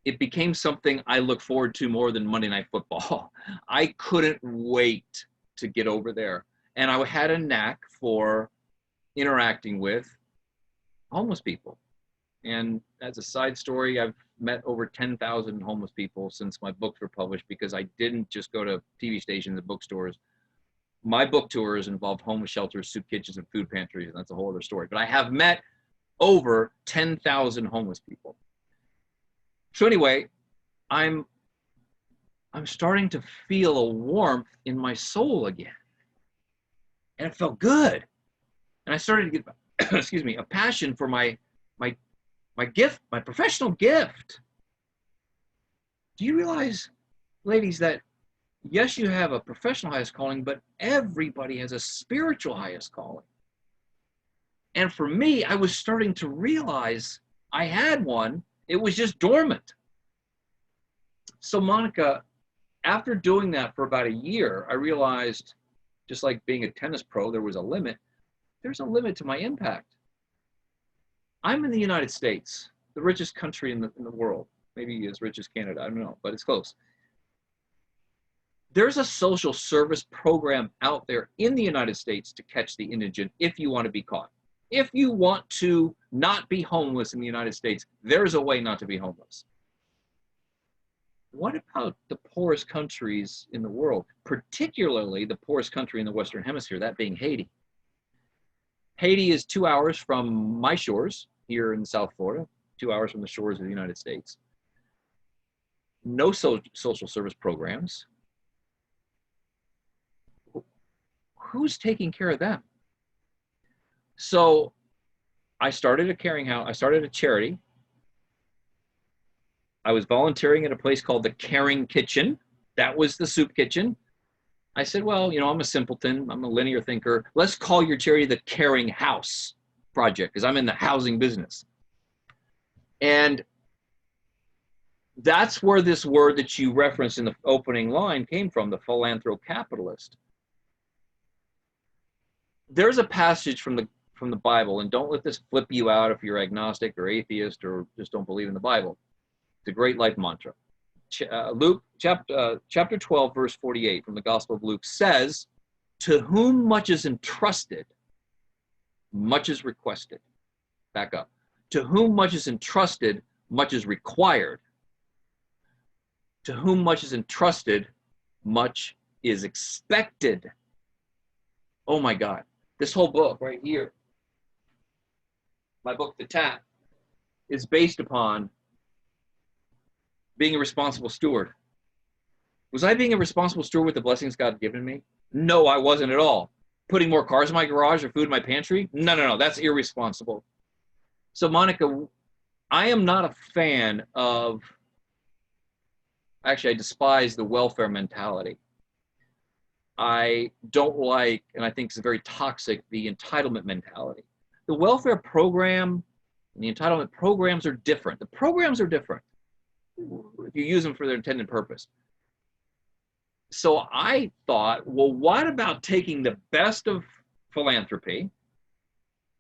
it became something I look forward to more than Monday Night Football. I couldn't wait to get over there. And I had a knack for interacting with homeless people. And as a side story, I've met over 10,000 homeless people since my books were published, because I didn't just go to TV stations and bookstores. My book tours involved homeless shelters, soup kitchens, and food pantries, and that's a whole other story. But I have met over 10,000 homeless people. So anyway, I'm starting to feel a warmth in my soul again. And it felt good. And I started to get, excuse me, a passion for my gift, my professional gift. Do you realize, ladies, that yes, you have a professional highest calling, but everybody has a spiritual highest calling. And for me, I was starting to realize I had one. It was just dormant. So Monica, after doing that for about a year, I realized, just like being a tennis pro, there was a limit. There's a limit to my impact. I'm in the United States, the richest country in the world, maybe as rich as Canada, I don't know, but it's close. There's a social service program out there in the United States to catch the indigent if you want to be caught. If you want to not be homeless in the United States, there's a way not to be homeless. What about the poorest countries in the world, particularly the poorest country in the Western Hemisphere, that being Haiti? Haiti is 2 hours from my shores here in South Florida, 2 hours from the shores of the United States. No social service programs. Who's taking care of them? So I started a caring house. I started a charity. I was volunteering at a place called the Caring Kitchen. That was the soup kitchen. I said, well, you know, I'm a simpleton. I'm a linear thinker. Let's call your charity the Caring House Project, because I'm in the housing business. And that's where this word that you referenced in the opening line came from, the Philanthro-Capitalist. There's a passage from the Bible, and don't let this flip you out if you're agnostic or atheist or just don't believe in the Bible. It's a great life mantra. Luke chapter 12, verse 48 from the Gospel of Luke says, to whom much is entrusted, much is requested. Back up. To whom much is entrusted, much is required. To whom much is entrusted, much is expected. Oh my God. This whole book right here, my book, The Tap, is based upon being a responsible steward. Was I being a responsible steward with the blessings God had given me? No, I wasn't at all. Putting more cars in my garage or food in my pantry? No, that's irresponsible. So Monica, I am not a fan of, actually I despise the welfare mentality. I don't like, and I think it's very toxic, the entitlement mentality. The welfare program and the entitlement programs are different. The programs are different if you use them for their intended purpose. So I thought, well, what about taking the best of philanthropy,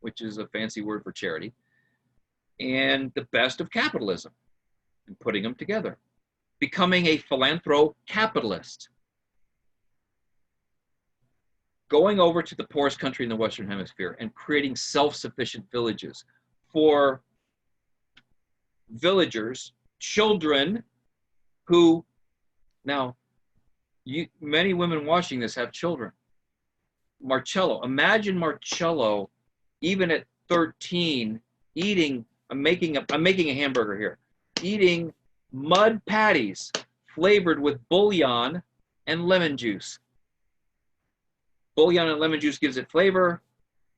which is a fancy word for charity, and the best of capitalism and putting them together, becoming a Philanthro-Capitalist. Going over to the poorest country in the Western Hemisphere and creating self-sufficient villages for villagers, children who, now, many women watching this have children. Marcello, imagine Marcello, even at 13, eating, I'm making a hamburger here, eating mud patties flavored with bouillon and lemon juice. Bouillon and lemon juice gives it flavor.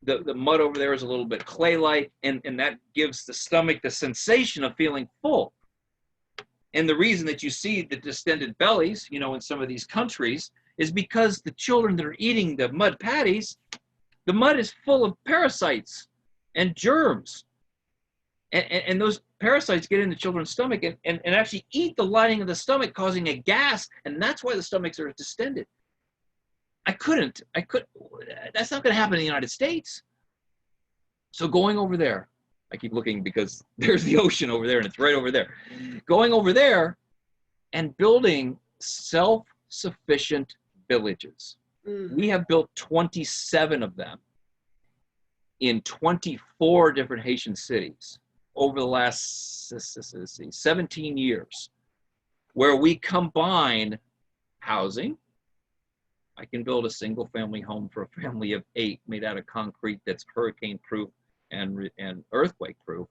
The mud over there is a little bit clay-like, and that gives the stomach the sensation of feeling full. And the reason that you see the distended bellies, you know, in some of these countries is because the children that are eating the mud patties, the mud is full of parasites and germs. And those parasites get in the children's stomach and actually eat the lining of the stomach, causing a gas, and that's why the stomachs are distended. That's not going to happen in the United States. So going over there, I keep looking because there's the ocean over there and it's right over there. Going over there and building self-sufficient villages. We have built 27 of them in 24 different Haitian cities over the last 17 years, where we combine housing. I can build a single family home for a family of 8 made out of concrete that's hurricane proof and earthquake proof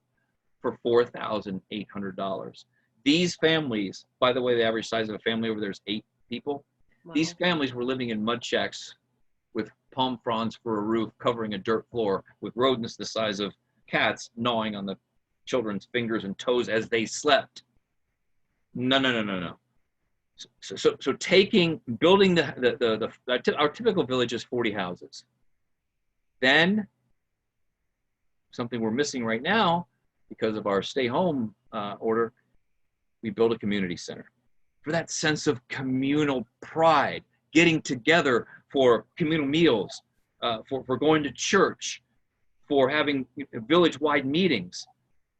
for $4,800. These families, by the way, the average size of a family over there is 8 people. Wow. These families were living in mud shacks with palm fronds for a roof, covering a dirt floor with rodents the size of cats gnawing on the children's fingers and toes as they slept. No. So building our typical village is 40 houses. Then something we're missing right now because of our stay home order, we build a community center for that sense of communal pride, getting together for communal meals, for going to church, for having village-wide meetings,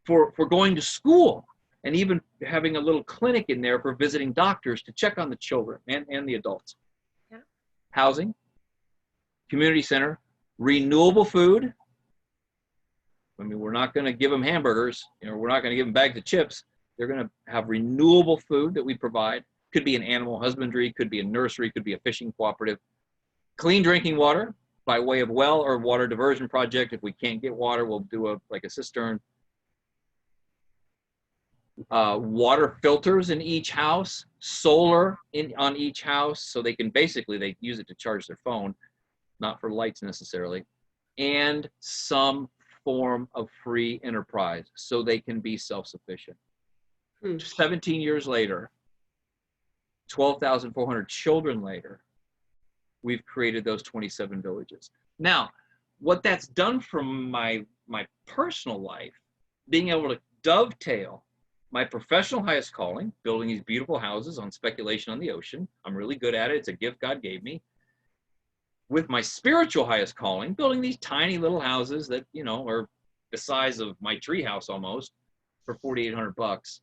for going to school, and even having a little clinic in there for visiting doctors to check on the children and the adults. Yeah. Housing, community center, renewable food, I mean, we're not going to give them hamburgers, we're not going to give them bags of chips. They're going to have renewable food that we provide. Could be an animal husbandry, could be a nursery, could be a fishing cooperative. Clean drinking water by way of well or water diversion project. If we can't get water, we'll do a cistern. Water filters in each house, solar on each house, so they use it to charge their phone, not for lights necessarily, and some form of free enterprise so they can be self-sufficient. 17 years later, 12,400 children later, we've created those 27 villages. Now, what that's done for my personal life, being able to dovetail my professional highest calling, building these beautiful houses on speculation on the ocean. I'm really good at it. It's a gift God gave me. With my spiritual highest calling, building these tiny little houses that, are the size of my treehouse almost for $4,800.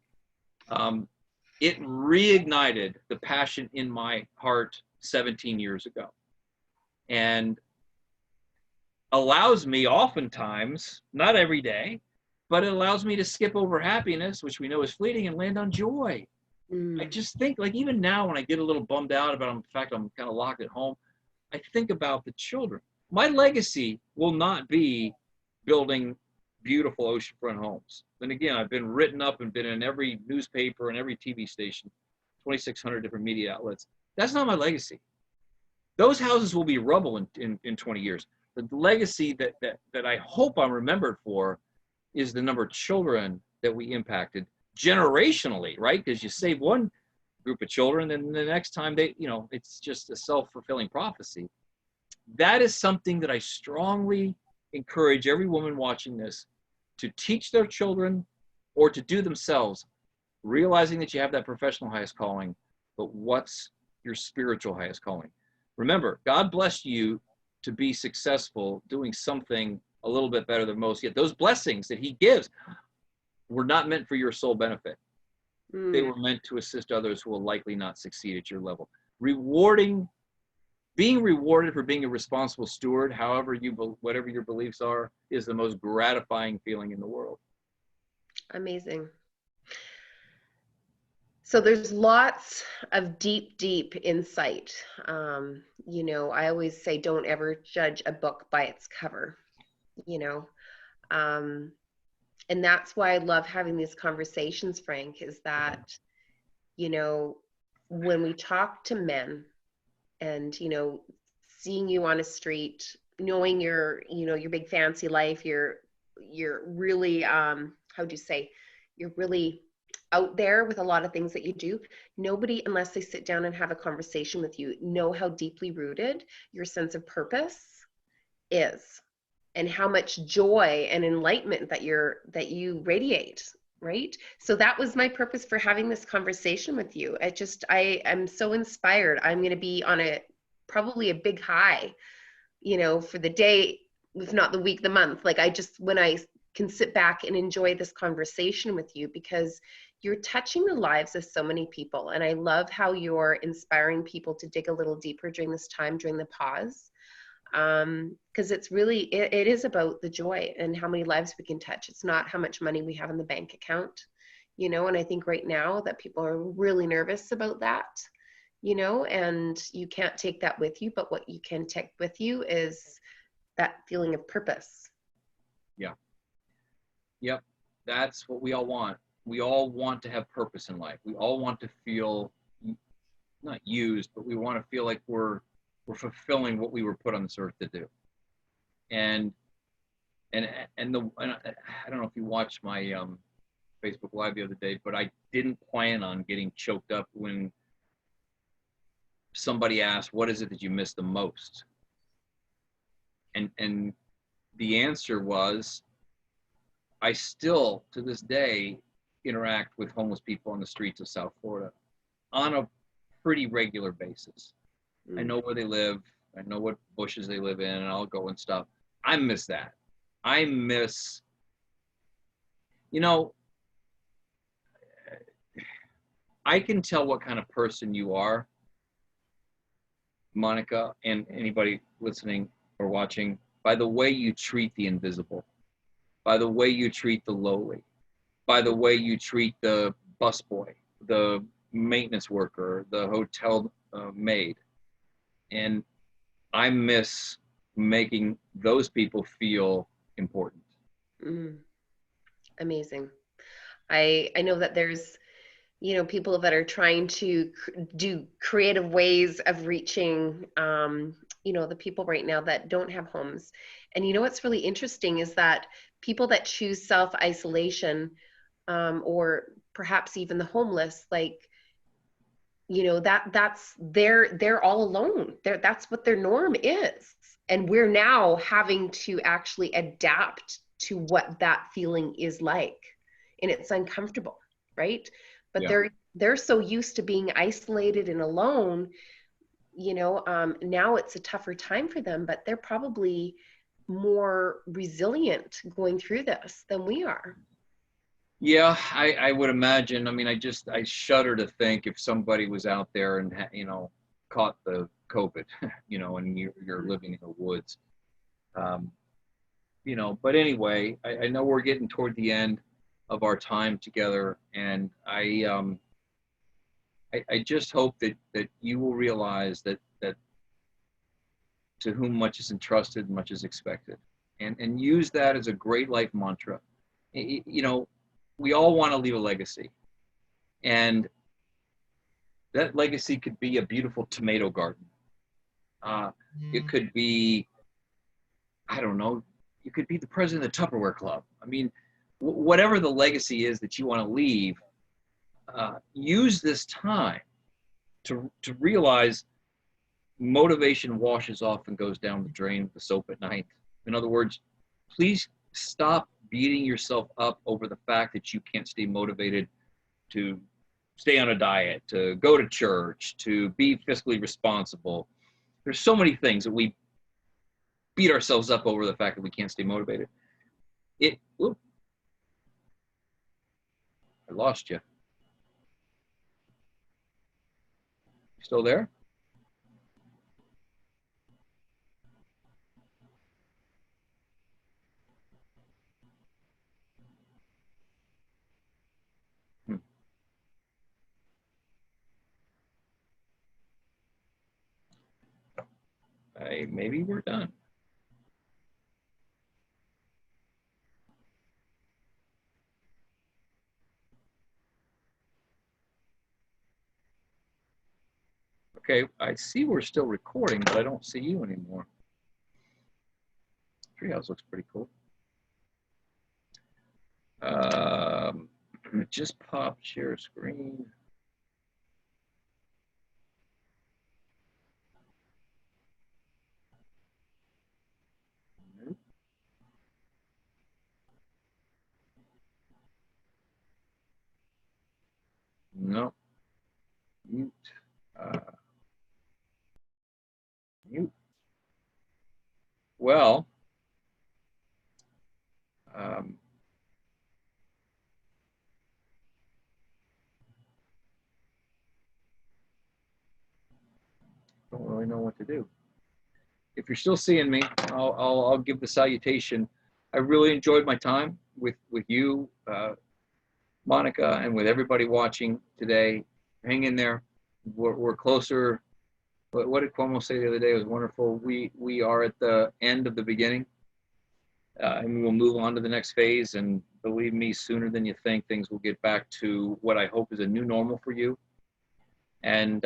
It reignited the passion in my heart 17 years ago, and allows me oftentimes, not every day, but it allows me to skip over happiness, which we know is fleeting, and land on joy. I just think, like, even now when I get a little bummed out about the fact I'm kind of locked at home, I think about the children. My legacy will not be building beautiful oceanfront homes. And again, I've been written up and been in every newspaper and every TV station, 2,600 different media outlets. That's not my legacy. Those houses will be rubble in 20 years. The legacy that I hope I'm remembered for is the number of children that we impacted generationally, right? Because you save one group of children, and the next time it's just a self-fulfilling prophecy. That is something that I strongly encourage every woman watching this to teach their children or to do themselves, realizing that you have that professional highest calling, but what's your spiritual highest calling? Remember, God blessed you to be successful doing something a little bit better than most, yet those blessings that he gives were not meant for your sole benefit. They were meant to assist others who will likely not succeed at your level. Being rewarded for being a responsible steward, whatever your beliefs are, is the most gratifying feeling in the world. Amazing. So there's lots of deep insight. I always say, don't ever judge a book by its cover, and that's why I love having these conversations, Frank, is that, when we talk to men and, seeing you on a street, knowing your big fancy life, you're really, you're really out there with a lot of things that you do. Nobody, unless they sit down and have a conversation with you, know how deeply rooted your sense of purpose is, and how much joy and enlightenment that you radiate, right? So that was my purpose for having this conversation with you. I am so inspired. I'm going to be on probably a big high, for the day, if not the week, the month. Like, when I can sit back and enjoy this conversation with you, because you're touching the lives of so many people. And I love how you're inspiring people to dig a little deeper during this time, during the pause. Because it's really, it is about the joy and how many lives we can touch. It's not how much money we have in the bank account, and I think right now that people are really nervous about that, and you can't take that with you, but what you can take with you is that feeling of purpose. Yeah. Yep. That's what we all want. We all want to have purpose in life. We all want to feel not used, but we want to feel like we're fulfilling what we were put on this earth to do. And I don't know if you watched my Facebook Live the other day, but I didn't plan on getting choked up when somebody asked, what is it that you miss the most? And the answer was, I still, to this day, interact with homeless people on the streets of South Florida on a pretty regular basis. I know where they live. I know what bushes they live in, and I'll go and stuff. I miss that. I miss, I can tell what kind of person you are, Monica, and anybody listening or watching, by the way you treat the invisible, by the way you treat the lowly, by the way you treat the busboy, the maintenance worker, the hotel maid. And I miss making those people feel important. Amazing. I know that there's, you know, people that are trying to do creative ways of reaching, you know, the people right now that don't have homes. And you know what's really interesting is that people that choose self-isolation, or perhaps even the homeless, like, you know, that's they're all alone. That's what their norm is. And we're now having to actually adapt to what that feeling is like. And it's uncomfortable, right? But Yeah. they're so used to being isolated and alone, you know, now it's a tougher time for them, but they're probably more resilient going through this than we are. Yeah, I would imagine. I mean, I shudder to think if somebody was out there and, you know, caught the COVID, you know, and you're living in the woods. You know, but anyway, I know we're getting toward the end of our time together, and I just hope that you will realize that to whom much is entrusted, much is expected, and use that as a great life mantra. You know, we all want to leave a legacy, and that legacy could be a beautiful tomato garden. It could be, I don't know, you could be the president of the Tupperware Club. I mean, whatever the legacy is that you want to leave, use this time to realize motivation washes off and goes down the drain with the soap at night. In other words, please stop beating yourself up over the fact that you can't stay motivated to stay on a diet, to go to church, to be fiscally responsible. There's so many things that we beat ourselves up over the fact that we can't stay motivated. I lost you. You still there? Maybe we're done. Okay, I see we're still recording, but I don't see you anymore. Treehouse looks pretty cool. Just pop share screen. No. Mute. Mute. Well, don't really know what to do. If you're still seeing me, I'll give the salutation. I really enjoyed my time with you, Monica, and with everybody watching today. Hang in there. We're closer. What did Cuomo say the other day? It was wonderful. We are at the end of the beginning, and we'll move on to the next phase. And believe me, sooner than you think, things will get back to what I hope is a new normal for you. And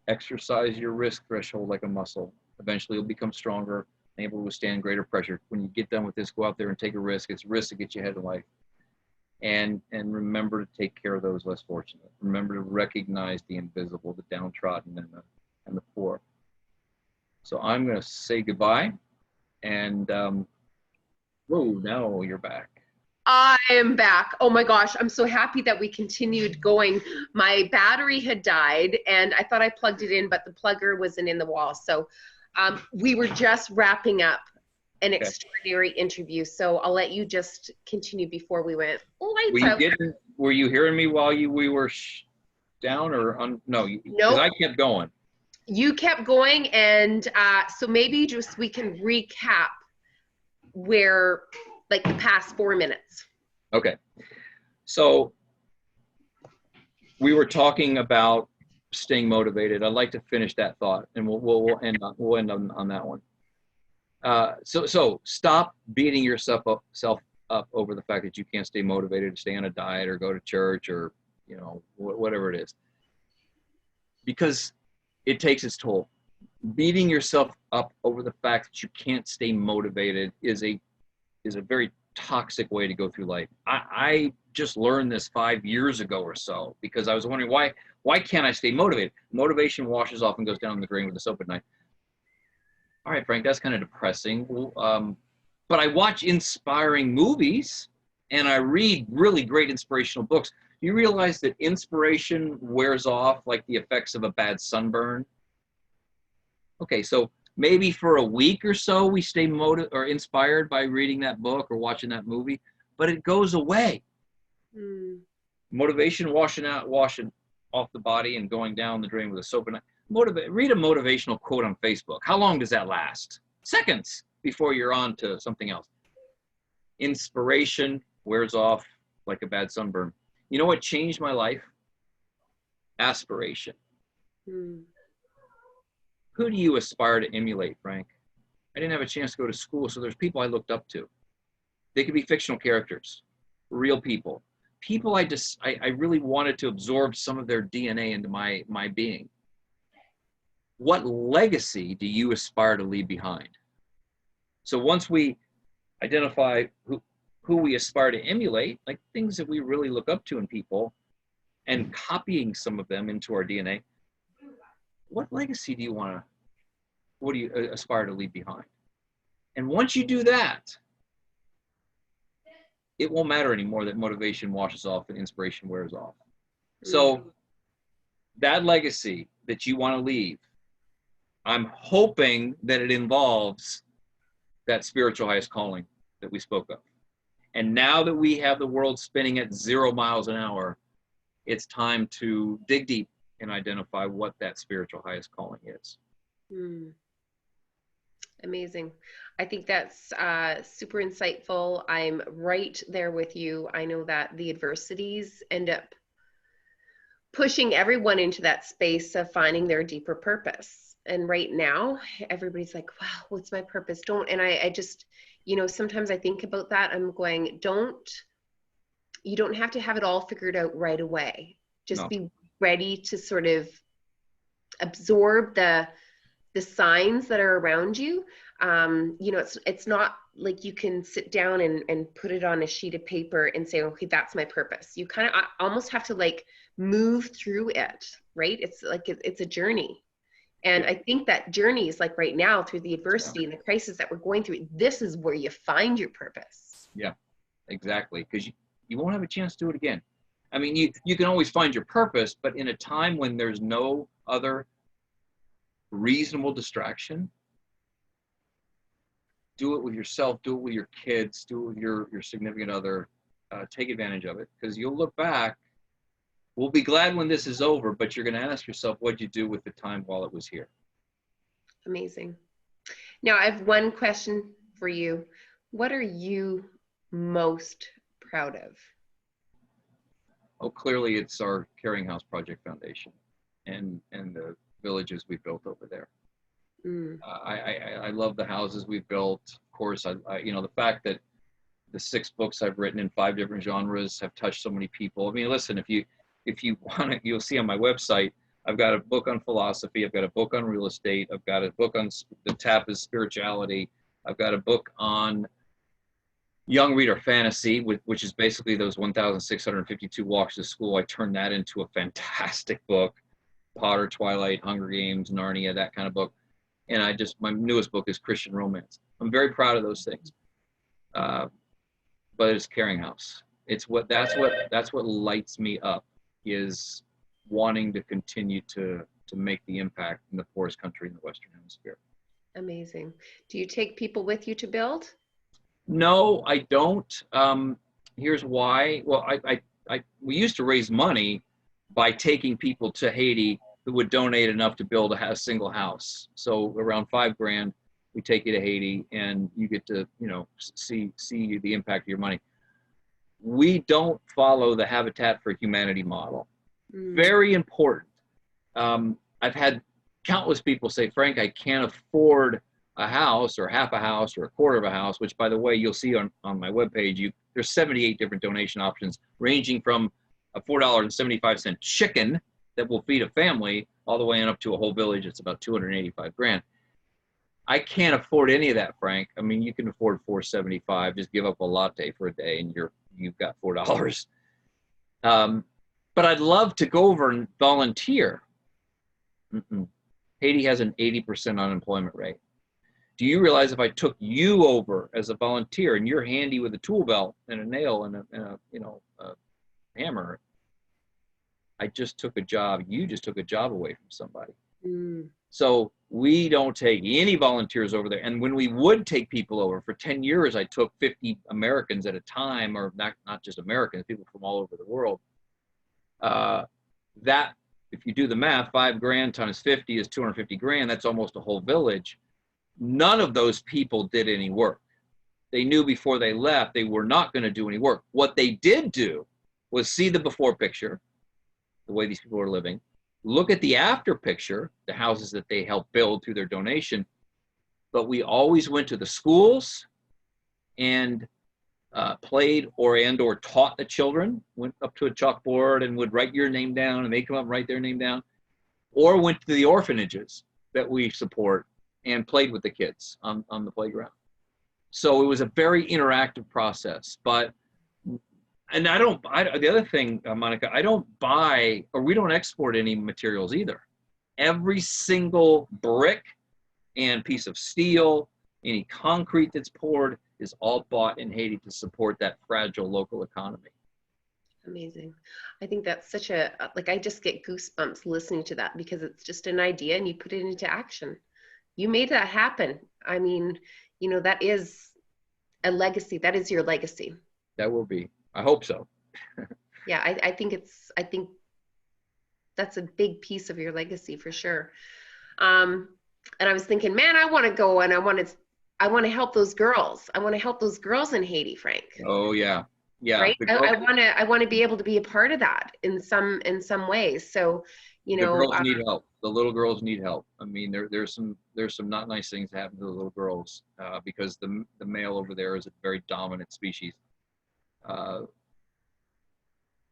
exercise your risk threshold like a muscle. Eventually, you'll become stronger and able to withstand greater pressure. When you get done with this, go out there and take a risk. It's a risk to get you ahead in life. And remember to take care of those less fortunate. Remember to recognize the invisible, the downtrodden, and the poor. So I'm going to say goodbye. And whoa, now you're back. I am back. Oh my gosh, I'm so happy that we continued going. My battery had died, and I thought I plugged it in, but the plugger wasn't in the wall. So we were just wrapping up an extraordinary interview. So I'll let you just continue before we went lights out. Were you hearing me while we were down or on? No, because I kept going. You kept going, and so maybe just we can recap where, like, the past 4 minutes. Okay. So we were talking about staying motivated. I'd like to finish that thought, and we'll end on that one. So stop beating yourself up over the fact that you can't stay motivated to stay on a diet or go to church or, you know, whatever it is, because it takes its toll. Beating yourself up over the fact that you can't stay motivated is a very toxic way to go through life. I just learned this 5 years ago or so, because I was wondering why can't I stay motivated? Motivation washes off and goes down the drain with the soap at night. All right, Frank, that's kind of depressing. But I watch inspiring movies and I read really great inspirational books. You realize that inspiration wears off like the effects of a bad sunburn? Okay, so maybe for a week or so we stay inspired by reading that book or watching that movie, but it goes away. Motivation washing off the body and going down the drain with a soap and read a motivational quote on Facebook. How long does that last? Seconds before you're on to something else. Inspiration wears off like a bad sunburn. You know what changed my life? Aspiration. Who do you aspire to emulate, Frank? I didn't have a chance to go to school, so there's people I looked up to. They could be fictional characters, real people. People I really wanted to absorb some of their DNA into my being. What legacy do you aspire to leave behind? So once we identify who we aspire to emulate, like things that we really look up to in people, and copying some of them into our DNA, what legacy do you aspire to leave behind? And once you do that, it won't matter anymore that motivation washes off and inspiration wears off. So that legacy that you want to leave, I'm hoping that it involves that spiritual highest calling that we spoke of. And now that we have the world spinning at 0 miles an hour, it's time to dig deep and identify what that spiritual highest calling is. Amazing. I think that's super insightful. I'm right there with you. I know that the adversities end up pushing everyone into that space of finding their deeper purpose. And right now, everybody's like, wow, what's my purpose? And I just, you know, sometimes I think about that. I'm going, you don't have to have it all figured out right away. Just be ready to sort of absorb the signs that are around you. You know, it's not like you can sit down and put it on a sheet of paper and say, okay, that's my purpose. You kind of almost have to like move through it, right? It's like, it's a journey. And I think that journey is like right now through the adversity and the crisis that we're going through. This is where you find your purpose. Yeah, exactly. Because you won't have a chance to do it again. I mean, you can always find your purpose, but in a time when there's no other reasonable distraction, do it with yourself, do it with your kids, do it with your significant other. Take advantage of it, because you'll look back. We'll be glad when this is over, but you're going to ask yourself, what'd you do with the time while it was here? Amazing. Now, I have one question for you. What are you most proud of? Oh, clearly it's our Caring House Project Foundation and the villages we built over there. I love the houses we've built. Of course, I you know, the fact that the 6 books I've written in 5 different genres have touched so many people. I mean, listen, if you want to, you'll see on my website, I've got a book on philosophy. I've got a book on real estate. I've got a book on the tap is spirituality. I've got a book on young reader fantasy, which is basically those 1,652 walks to school. I turned that into a fantastic book. Potter, Twilight, Hunger Games, Narnia, that kind of book. And my newest book is Christian romance. I'm very proud of those things. But it's Caring House. That's what lights me up, is wanting to continue to make the impact in the poorest country in the Western Hemisphere. Amazing. Do you take people with you to build? No, I don't. Here's why. Well, we used to raise money by taking people to Haiti would donate enough to build a single house. So around $5,000, we take you to Haiti, and you get to, you know, see the impact of your money. We don't follow the Habitat for Humanity model. Very important. I've had countless people say, Frank, I can't afford a house or half a house or a quarter of a house, which, by the way, you'll see on my webpage, there's 78 different donation options, ranging from a $4.75 chicken that will feed a family all the way on up to a whole village. It's about $285,000. I can't afford any of that, Frank. I mean, you can afford $4.75. Just give up a latte for a day and you've got $4. But I'd love to go over and volunteer. Haiti has an 80% unemployment rate. Do you realize if I took you over as a volunteer and you're handy with a tool belt and a nail and a hammer, I just took a job. You just took a job away from somebody. So we don't take any volunteers over there. And when we would take people over, for 10 years, I took 50 Americans at a time, or not just Americans, people from all over the world. That, if you do the math, $5,000 times 50 is $250,000. That's almost a whole village. None of those people did any work. They knew before they left they were not going to do any work. What they did do was see the before picture, the way these people are living, look at the after picture, the houses that they helped build through their donation. But we always went to the schools and played or taught the children, went up to a chalkboard and would write your name down, and they come up and write their name down, or went to the orphanages that we support and played with the kids on the playground. So it was a very interactive process. And the other thing, Monica, I don't buy, or we don't export any materials either. Every single brick and piece of steel, any concrete that's poured, is all bought in Haiti to support that fragile local economy. Amazing. I think that's such a, like, I just get goosebumps listening to that, because it's just an idea and you put it into action. You made that happen. I mean, you know, that is a legacy. That is your legacy. That will be. I hope so. Yeah, I think that's a big piece of your legacy for sure. And I was thinking, man, I want to go and I want to help those girls. I want to help those girls in Haiti, Frank. Oh yeah. Yeah. Right. I want to be able to be a part of that in some ways. So, you know, the girls need help. The little girls need help. I mean, there's some not nice things that happen to the little girls because the male over there is a very dominant species.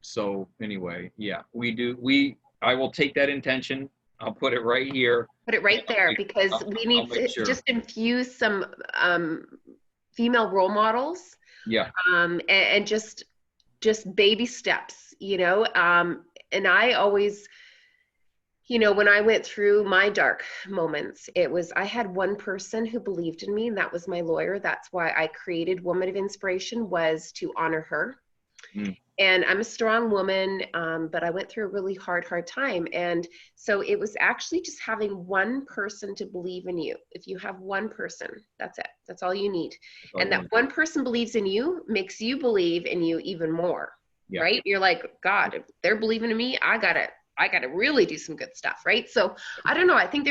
So anyway, yeah, I will take that intention. I'll put it right here. Put it right there, because we need to just infuse some female role models. Yeah. And just baby steps, you know. And I always, you know, when I went through my dark moments, I had one person who believed in me, and that was my lawyer. That's why I created Woman of Inspiration, was to honor her. And I'm a strong woman, but I went through a really hard time. And so it was actually just having one person to believe in you. If you have one person, that's it. That's all you need. And that one person believes in you makes you believe in you even more, right? You're like, God, if they're believing in me, I gotta really do some good stuff, right? So I don't know. I think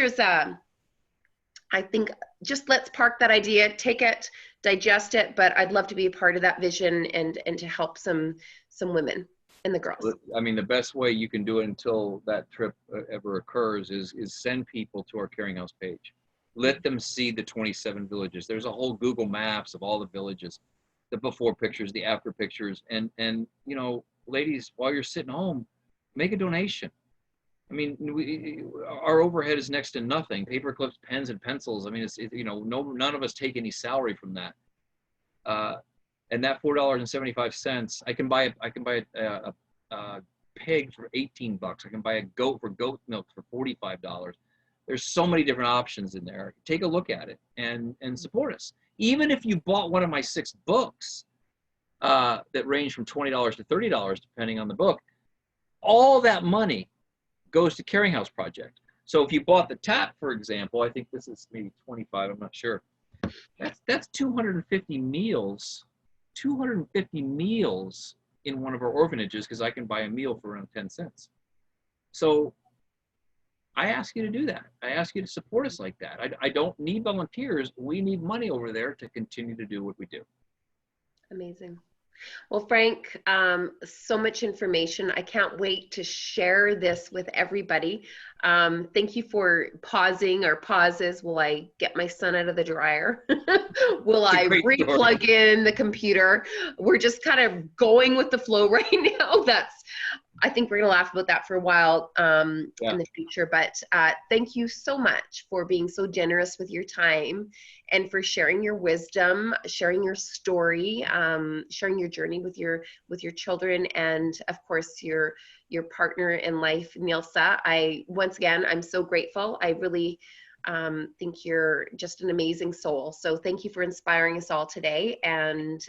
just let's park that idea, take it, digest it, but I'd love to be a part of that vision and to help some women and the girls. I mean, the best way you can do it until that trip ever occurs is send people to our Caring House page. Let them see the 27 villages. There's a whole Google Maps of all the villages, the before pictures, the after pictures, and you know, ladies, while you're sitting home, make a donation. I mean, our overhead is next to nothing. Paper clips, pens, and pencils. I mean, you know, none of us take any salary from that. And that $4.75, I can buy a pig for $18. I can buy a goat for goat milk for $45. There's so many different options in there. Take a look at it and support us. Even if you bought one of my 6 books that range from $20 to $30, depending on the book, all that money goes to Caring House Project. So if you bought the tap, for example, I think this is maybe 25, I'm not sure. That's 250 meals. 250 meals in one of our orphanages, because I can buy a meal for around 10 cents. So I ask you to do that. I ask you to support us like that. I don't need volunteers. We need money over there to continue to do what we do. Amazing. Well, Frank, so much information. I can't wait to share this with everybody. Thank you for pausing or pauses. Will I get my son out of the dryer? Will I re-plug in the computer? We're just kind of going with the flow right now. I think we're going to laugh about that for a while in the future. But thank you so much for being so generous with your time and for sharing your wisdom, sharing your story, sharing your journey with your children, and of course your partner in life, Nilsa. Once again, I'm so grateful. I really think you're just an amazing soul. So thank you for inspiring us all today. And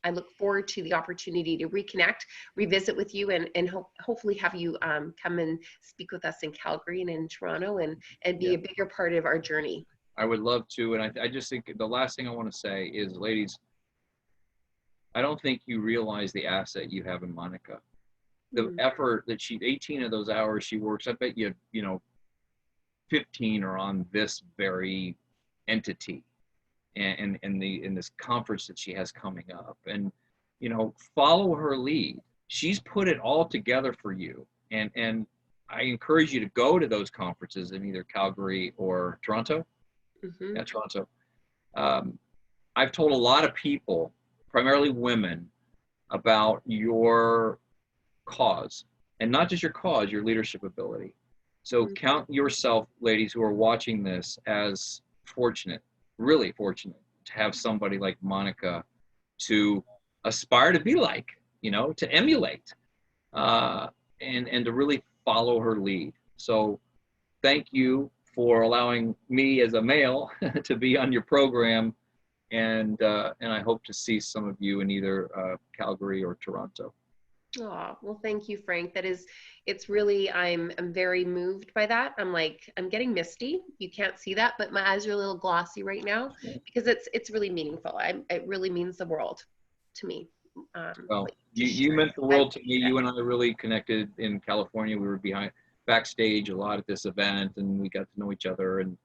I look forward to the opportunity to reconnect, revisit with you, and hopefully have you come and speak with us in Calgary and in Toronto and be a bigger part of our journey. I would love to. And I just think the last thing I want to say is, ladies, I don't think you realize the asset you have in Monica. The effort that 18 of those hours she works, I bet you 15 are on this very entity. And in this conference that she has coming up, and follow her lead. She's put it all together for you, and I encourage you to go to those conferences in either Calgary or Toronto. Yeah, Toronto. I've told a lot of people, primarily women, about your cause, and not just your cause, your leadership ability. So count yourself, ladies who are watching this, as fortunate, really fortunate to have somebody like Monica to aspire to be like, to emulate, and to really follow her lead. So thank you for allowing me as a male to be on your program, and I hope to see some of you in either Calgary or Toronto. Oh, well, thank you, Frank. It's really, I'm very moved by that. I'm getting misty. You can't see that, but my eyes are a little glossy right now because it's really meaningful. It really means the world to me. Well, you meant the world to me. You and I really connected in California. We were backstage a lot at this event, and we got to know each other and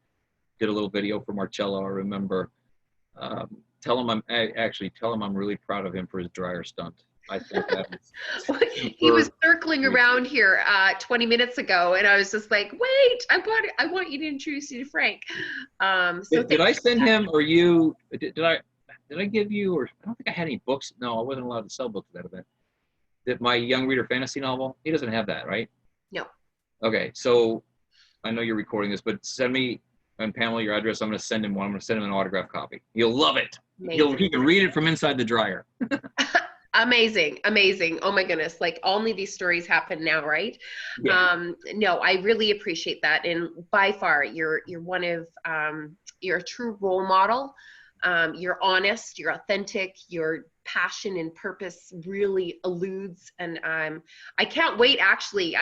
did a little video for Marcello. I remember. Tell him I'm really proud of him for his dryer stunt. I think that he was circling around here 20 minutes ago, and I was just like, wait, I want you to introduce you to Frank. So did I send him, or you? Did I give you? Or I don't think I had any books. No, I wasn't allowed to sell books at that event. That my young reader fantasy novel. He doesn't have that, right? No. Okay, so I know you're recording this, but send me and Pamela your address. I'm going to send him one. I'm going to send him an autographed copy. He'll love it. He can read it from inside the dryer. Amazing. Oh my goodness. Like, only these stories happen now, right? Yeah. No, I really appreciate that. And by far, you're one of, you're a true role model. You're honest, you're authentic, your passion and purpose really eludes. And I can't wait, actually.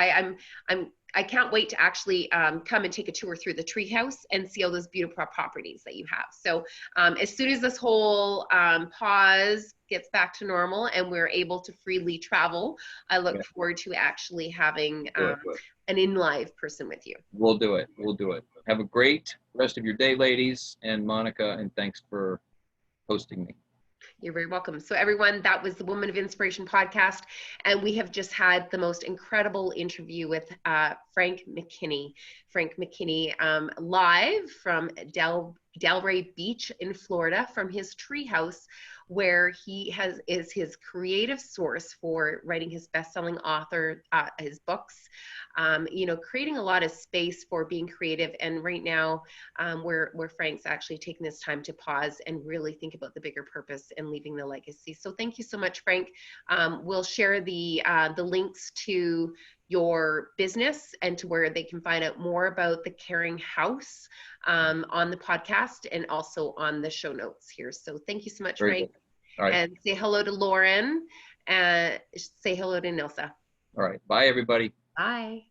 I can't wait to actually come and take a tour through the Treehouse and see all those beautiful properties that you have. So as soon as this whole pause gets back to normal and we're able to freely travel, I look forward to actually having an in-live person with you. We'll do it. We'll do it. Have a great rest of your day, ladies, and Monica, and thanks for hosting me. You're very welcome. So everyone, that was the Woman of Inspiration podcast. And we have just had the most incredible interview with Frank McKinney. Frank McKinney live from Delray Beach in Florida, from his Treehouse, where he is his creative source for writing his best-selling author, his books, creating a lot of space for being creative. And right now, where Frank's actually taking this time to pause and really think about the bigger purpose and leaving the legacy. So thank you so much, Frank. We'll share the links to your business and to where they can find out more about the Caring House on the podcast and also on the show notes here. So thank you so much, Frank. All right. And say hello to Lauren and say hello to Nilsa. All right. Bye, everybody. Bye.